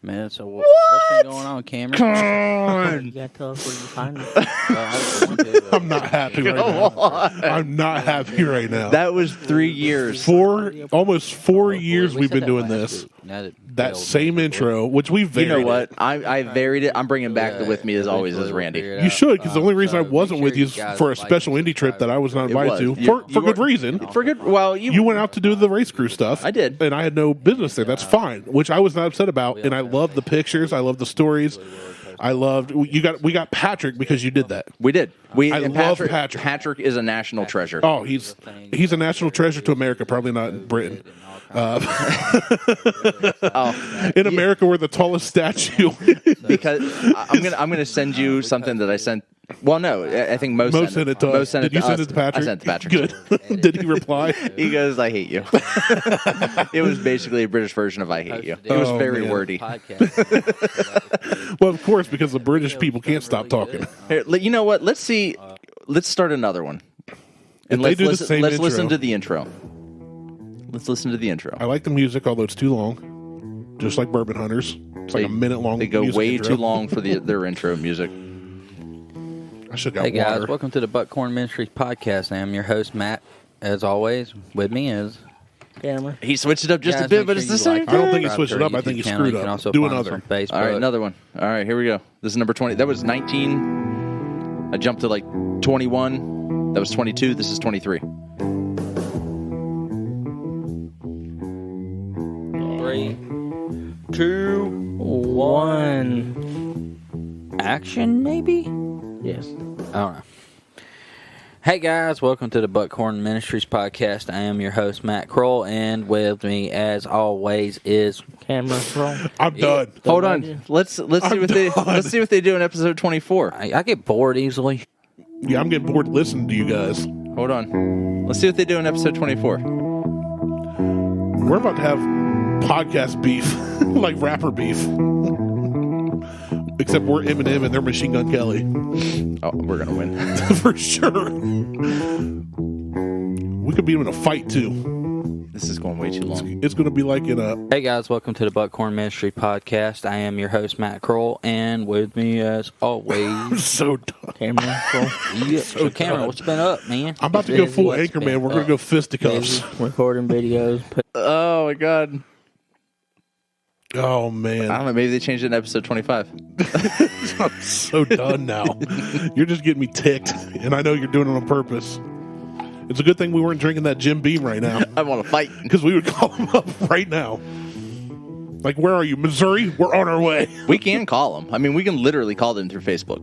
man. So what's been going on, Cameron? You gotta tell us where you find us. Well, I was going to, I'm not happy right now. I'm not happy right now. That was 3 years. Almost 4 years We we've said been that doing last this. week. Now That same intro, which we You varied. know what? it. I varied it. I'm bringing back the with me as always as Randy. You should, because the only reason I wasn't with you is for a special indie trip that I was not invited to, was. for You good were- reason. For good. Well, You went out to do the race crew stuff. I did. And I had no business there. That's fine, which I was not upset about. And I loved the pictures. I loved the stories. I loved we got Patrick because you did that. We did. I and love Patrick. Patrick. Patrick is a national treasure. Oh, he's a national treasure to America, probably not in Britain. In America, we're the tallest statue. Because I'm gonna send you something that I sent. Well, no, I think Mo sent it to Mo us. sent Did it you to send us. it to Patrick? I sent it to Patrick. Good. Did he reply? He goes, "I hate you." It was basically a British version of "I hate you." It was Oh, very man. wordy. Well, of course, because the British people can't stop talking. Here, you know what? Let's see. Let's start another one. And they let's do the listen, same let's intro. listen to the intro. Let's listen to the intro. I like the music, although it's too long. Just like Bourbon Hunters. It's like a minute long. They go music way intro. too long for their intro music. I should have Hey got guys, water. welcome to the Buckhorn Ministries Podcast. I am your host, Matt, As always, with me is Camera. He switched it up just Guys, a bit, make but sure it's the you same like I don't thing. think he subscribe switched to it up. our I think he YouTube channel. screwed You can up. also Do follow us another. on Facebook. All right, another one. All right, here we go. This is number 20. That was 19. I jumped to like 21. That was 22. This is 23. 3, 2, 1. Action, maybe? Yes. I don't know. Hey guys, welcome to the Buckhorn Ministries Podcast. I am your host, Matt Kroll, and with me, as always, is Camera roll. I'm done. Hold on. Let's see what they do in episode 24. I get bored easily. Yeah, I'm getting bored listening to you guys. Hold on. Let's see what they do in episode 24. We're about to have podcast beef, like rapper beef. Except we're Eminem and they're Machine Gun Kelly. Oh, we're gonna win. For sure. We could be in a fight too. This is going way too long. It's going to be like in a. Hey guys, welcome to the Buckhorn Ministry Podcast. I am your host, Matt Kroll, and with me, as always, So done. Camera roll. so Cameron, what's been up, man? I'm about to go full What's anchor been man. We're going to go fisticuffs. Recording videos. Oh my god. Oh I man, don't know. Maybe they changed it in episode 25. I'm so done now. You're just getting me ticked, and I know you're doing it on purpose. It's a good thing we weren't drinking that Jim Beam right now, I want to fight. because we would call him up right now. Like, where are you, Missouri? We're on our way. We can call them. I mean, we can literally call them through Facebook.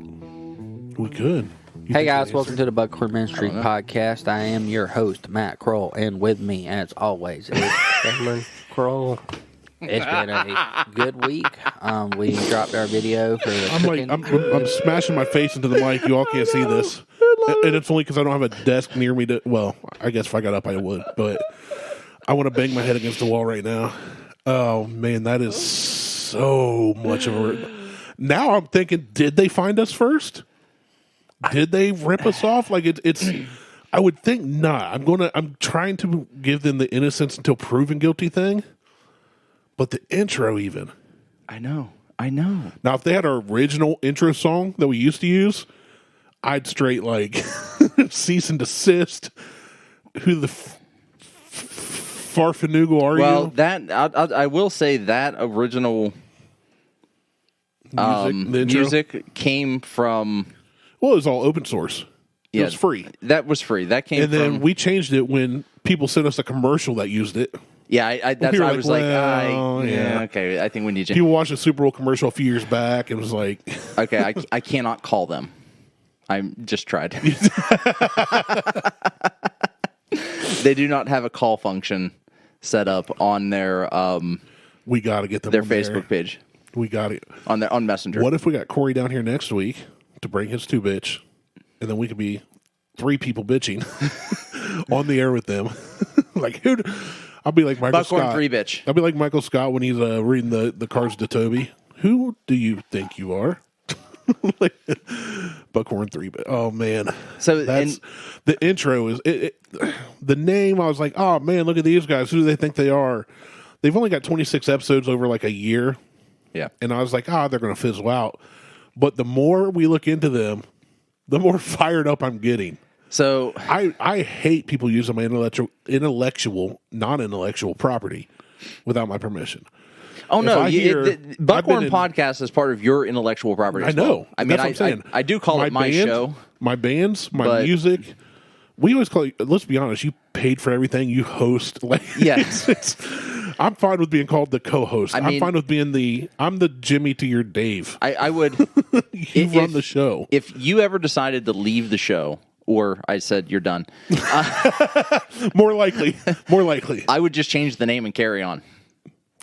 We could. Hey guys, welcome to the Buckhorn Ministry Podcast. I am your host, Matt Kroll, and with me, as always, is Camera roll. it's been a good week. We dropped our video for the I'm like, I'm smashing my face into the mic. You all can't see this, and it's only because I don't have a desk near me to. Well, I guess if I got up, I would, but I want to bang my head against the wall right now. Oh man, that is so much of a. Now I'm thinking, did they find us first? Did they rip us off? Like it's. I would think not. I'm trying to give them the innocence until proven guilty thing. But the intro, even. I know. Now, if they had our original intro song that we used to use, I'd straight like cease and desist. Who the farfanugle are Well, you? that I will say that original The intro? music came from. Well, it was all open source. It was free. That was free. That came And then from. we changed it when people sent us a commercial that used it. Yeah, that's We were why I like, was like, well, yeah, yeah. okay. I think we need to. People watched a Super Bowl commercial a few years back and was like, Okay, I cannot call them. I just tried. They do not have a call function set up on their we got to get them their on Facebook page We got it. on Messenger. What if we got Corey down here next week to bring his two bitch, and then we could be 3 people bitching on the air with them? Like, who? I'll be like Michael Buckhorn Scott. 3 bitch. I'll be like Michael Scott when he's reading the cards to Toby. Who do you think you are? Like, Buckhorn 3 bitch. Oh man. So That's the intro is the name. I was like, oh man, look at these guys. Who do they think they are? They've only got 26 episodes over like a year. Yeah. And I was like, they're going to fizzle out. But the more we look into them, the more fired up I'm getting. So I hate people using my non-intellectual property without my permission. Oh If no! I hear- The Buckhorn I've been in- Podcast is part of your intellectual property. I as well. know. I mean, That's what I'm saying. I do call it my band, show. my bands, my but- music. We always call you. Let's be honest. You paid for everything. You host. Like, Yes. I'm fine with being called the co-host. I I'm mean- fine with being I'm the Jimmy to your Dave. I would. You run the show. If you ever decided to leave the show, or I said you're done, More likely. I would just change the name and carry on.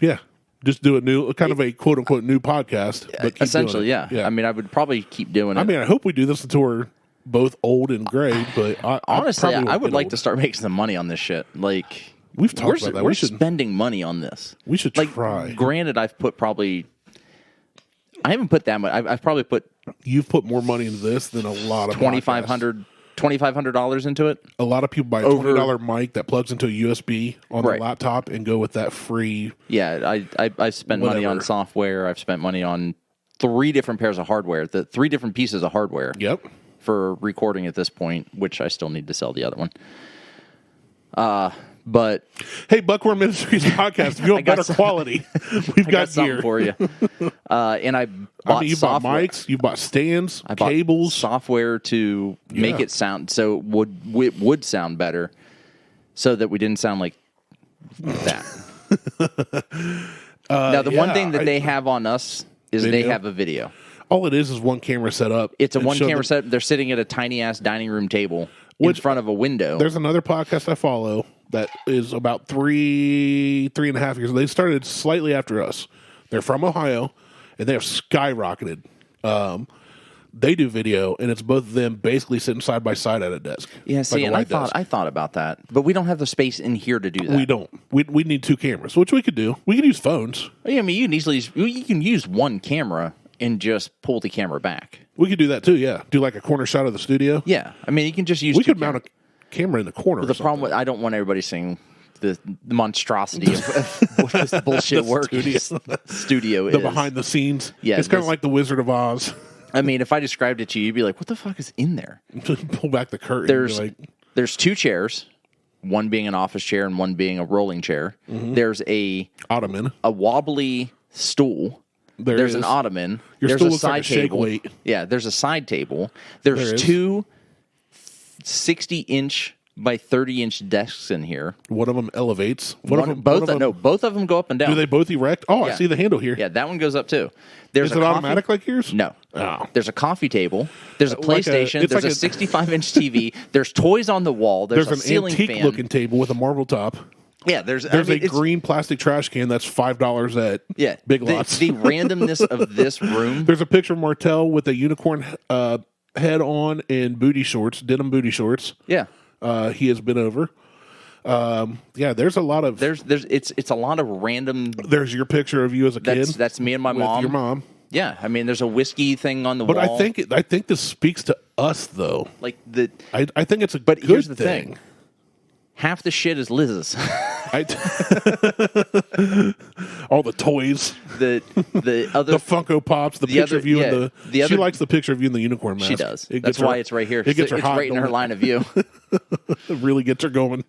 Yeah. Just do a new, kind of a quote unquote new podcast. But keep Essentially, doing it. yeah. I mean, I would probably keep doing it. I mean, I hope we do this until we're both old and gray. But honestly, probably I won't would get like old. to start making some money on this shit. Like, We've talked about that. We're We should spending money on this. We should Like, try. granted, I've put probably. I haven't put that much. I've probably put You've put more money into this than a lot of podcasts. $2,500 into it. A lot of people buy a Over- $20 mic that plugs into a USB on Right. their laptop and go with that free. Yeah, I spent money on Whatever. software. I've spent money on 3 different pairs of hardware. The 3 different pieces of hardware Yep. for recording at this point, which I still need to sell the other one. But Hey, Buckhorn Ministries Podcast, if you want better quality, we've I got got something gear. for you. And I bought You bought software. mics, you bought stands, I bought cables. software to make Yeah. it sound so it would sound better, so that we didn't sound like that. Now, the one yeah, thing that they have on us is they Video? have a video. All it is one camera set up. It's a And one show camera them- setup. They're sitting at a tiny ass dining room table Which- in front of a window. There's another podcast I follow that is about 3.5 years. They started slightly after us. They're from Ohio, and they have skyrocketed. They do video, and it's both of them basically sitting side by side at a desk. Yeah, see, like a and white desk. I thought about that, but we don't have the space in here to do that. We don't. We need two cameras, which we could do. We could use phones. I mean, you can use one camera and just pull the camera back. We could do that too. Yeah, do like a corner shot of the studio. Yeah, I mean, you can just use. We two could mount cameras. a camera in the corner. The or problem with I don't want everybody seeing the monstrosity of what this bullshit The work studio. studio the is. behind the scenes. Yeah, it's kind of this- like the Wizard of Oz. I mean, if I described it to you, you'd be like, "What the fuck is in there?" Pull back the curtain. There's and be like, there's two chairs, one being an office chair and one being a rolling chair. Mm-hmm. There's a ottoman. wobbly stool. There's an is. ottoman. Your There's stool a looks like side a shake table. weight. Yeah, there's a side table. There There's is. two 60-inch by 30-inch desks in here. One of them elevates. One of them, both one of them, both of them go up and down. Do they both erect? Oh, I Yeah. see the handle here. Yeah, that one goes up too. There's Is a it coffee- automatic like yours? No. Oh. There's a coffee table. There's a Like a- PlayStation. it's there's like a a- 65-inch TV. There's toys on the wall. There's, There's a an ceiling antique fan. looking table with a marble top. Yeah, there's There's I mean, a it's- green plastic trash can that's $5 at Big Lots. The randomness of this room. There's a picture of Martelle with a unicorn head on and booty shorts, denim booty shorts. Yeah. He has been over. Yeah, there's a lot of. It's a lot of random. There's your picture of you as a kid. That's me and my with mom. your mom. Yeah, I mean, there's a whiskey thing on the But wall. I think this speaks to us though. like the. I think it's a But good here's the thing. thing. Half the shit is Liz's. All the toys, the other. the Funko Pops, the picture other- of you in yeah, the. the other- She likes the picture of you in the unicorn mask. she does. It That's gets her- why it's right here. It gets her it's hot. right in her don't it? line of view. It really gets her going.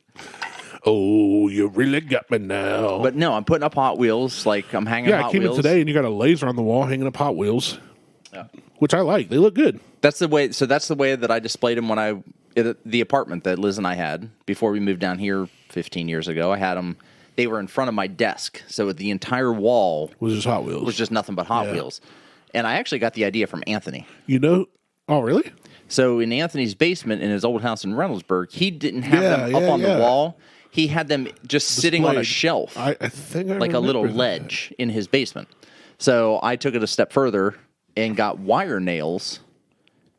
Oh, you really got me now. But no, I'm putting up Hot Wheels. Like I'm hanging yeah, Hot I came Wheels in today and you got a laser on the wall hanging up Hot Wheels, which I like. They look good. That's the way. So that's the way that I displayed them when I the apartment that Liz and I had before we moved down here 15 years ago. I had them. They were in front of my desk, so the entire wall Was just Hot Wheels. was just nothing but Hot Yeah. Wheels. And I actually got the idea from Anthony. You know? Oh, really? So in Anthony's basement in his old house in Reynoldsburg, he didn't have them up on yeah. the wall. He had them just sitting on a Displayed. shelf, I think I like a little remember that. ledge in his basement. So I took it a step further and got wire nails.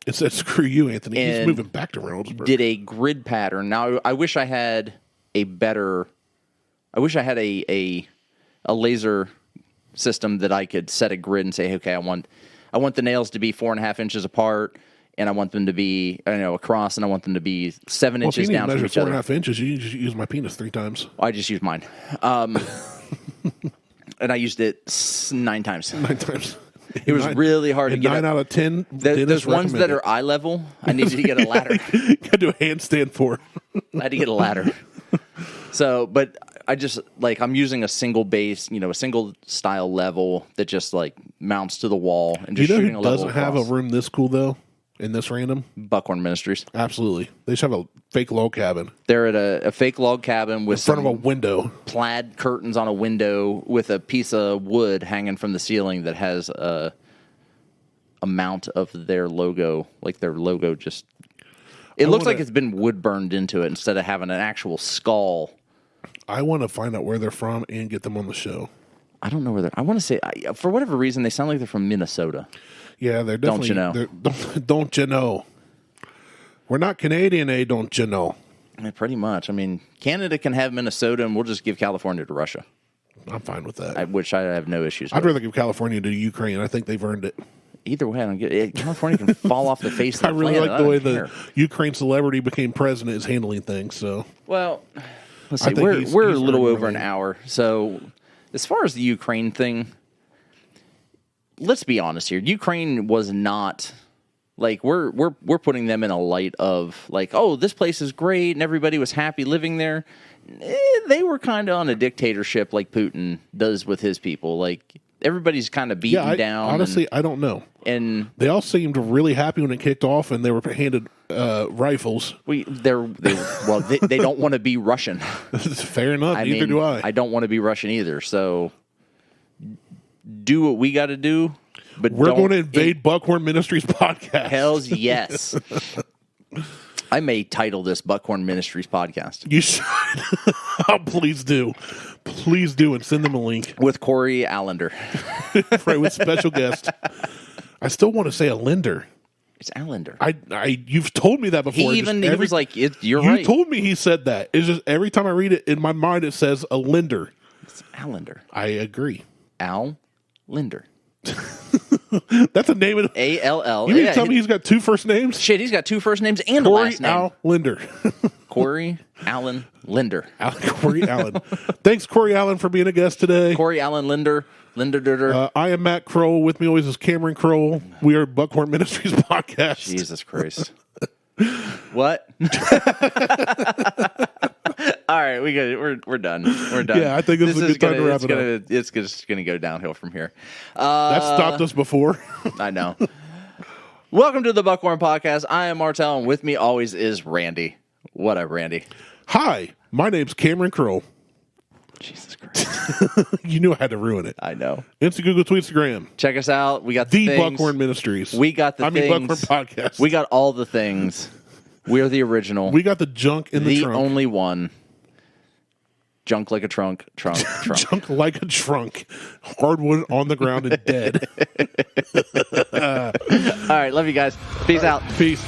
It said, "Screw you, Anthony." He's And moving back to Reynoldsburg. Did a grid pattern. Now I wish I had a better. I wish I had a laser system that I could set a grid and say, okay, I want the nails to be 4.5 inches apart, and I want them to be across, and I want them to be 7 Well, if you inches need to down from measure each other. 4.5 inches, you can just use my penis 3 times. I just used mine, and I used it 9 times. 9 times. It was really hard to and get 9 up. out of 10. There's ones that are eye level. I needed to get a ladder. Got to do a handstand for. I had to get a ladder. So, but I just I'm using a single base, a single style level that just mounts to the wall and Do you just know shooting who a level doesn't have a across. room this cool though? In this random, Buckhorn Ministries. absolutely. They should have a fake log cabin They're at a fake log cabin with in front of a some window. plaid curtains on a window with a piece of wood hanging from the ceiling that has a mount of their logo, their logo just. It looks like it's been wood burned into it instead of having an actual skull. I want to find out where they're from and get them on the show. I don't know where they're. I want to say, for whatever reason, they sound like they're from Minnesota. Yeah, they're definitely. you know? Don't you know? We're not Canadian, don't you know? Yeah, pretty much. I mean, Canada can have Minnesota, and we'll just give California to Russia, I'm fine with that. which I have no issues I'd with. rather give California to Ukraine. I think they've earned it. Either way, I don't get it. California can fall off the face of the I really planet. like the way don't the care. Ukraine celebrity became president is handling things. So Well, let's I see. think We're he's a little earned over an really- hour. So, as far as the Ukraine thing, let's be honest here. Ukraine was not Like we're putting them in a light of like, oh, this place is great and everybody was happy living there. They were kind of on a dictatorship like Putin does with his people. Like everybody's kind of beaten down. Honestly, I don't know. And they all seemed really happy when it kicked off, and they were handed rifles. They don't want to be Russian. Fair enough. Neither do I. I don't want to be Russian either. So do what we got to do. But we're going to invade Buckhorn Ministries Podcast. Hells yes. I may title this Buckhorn Ministries Podcast. You should. Oh, please do. Please do, and send them a link. With Corey Allender. Right, with special guest. I still want to say a Linder. It's Allender. You've told me that before. He was like, you're you right. You told me he said that. It's just every time I read it, in my mind it says a Linder. It's Allender. I agree. Al Linder. That's a name of A-L-L. You mean to tell me he's got two first names? Shit, he's got two first names and a last name. Al Linder. Corey Allen Linder. Corey Allen. Thanks, Corey Allen, for being a guest today. Corey Allen Linder. I am Matt Crowell. With me always is Cameron Crowell. We are Buckhorn Ministries Podcast. Jesus Christ. What? All right, we're done. We're done. Yeah, I think this is a good time to wrap it up. It's just going to go downhill from here. That stopped us before. I know. Welcome to the Buckhorn Podcast. I am Martelle, and with me always is Randy. What up, Randy? Hi, my name's Cameron Crowell. Jesus Christ. You knew I had to ruin it. I know. Insta, Google, Tweetstagram. Check us out. We got the things. Buckhorn Ministries. We got the things. Buckhorn Podcast. We got all the things. We are the original. We got the junk in the trunk. The only one. Junk like a trunk. Junk like a trunk. Hardwood on the ground and dead. All right. Love you guys. Peace out. Peace.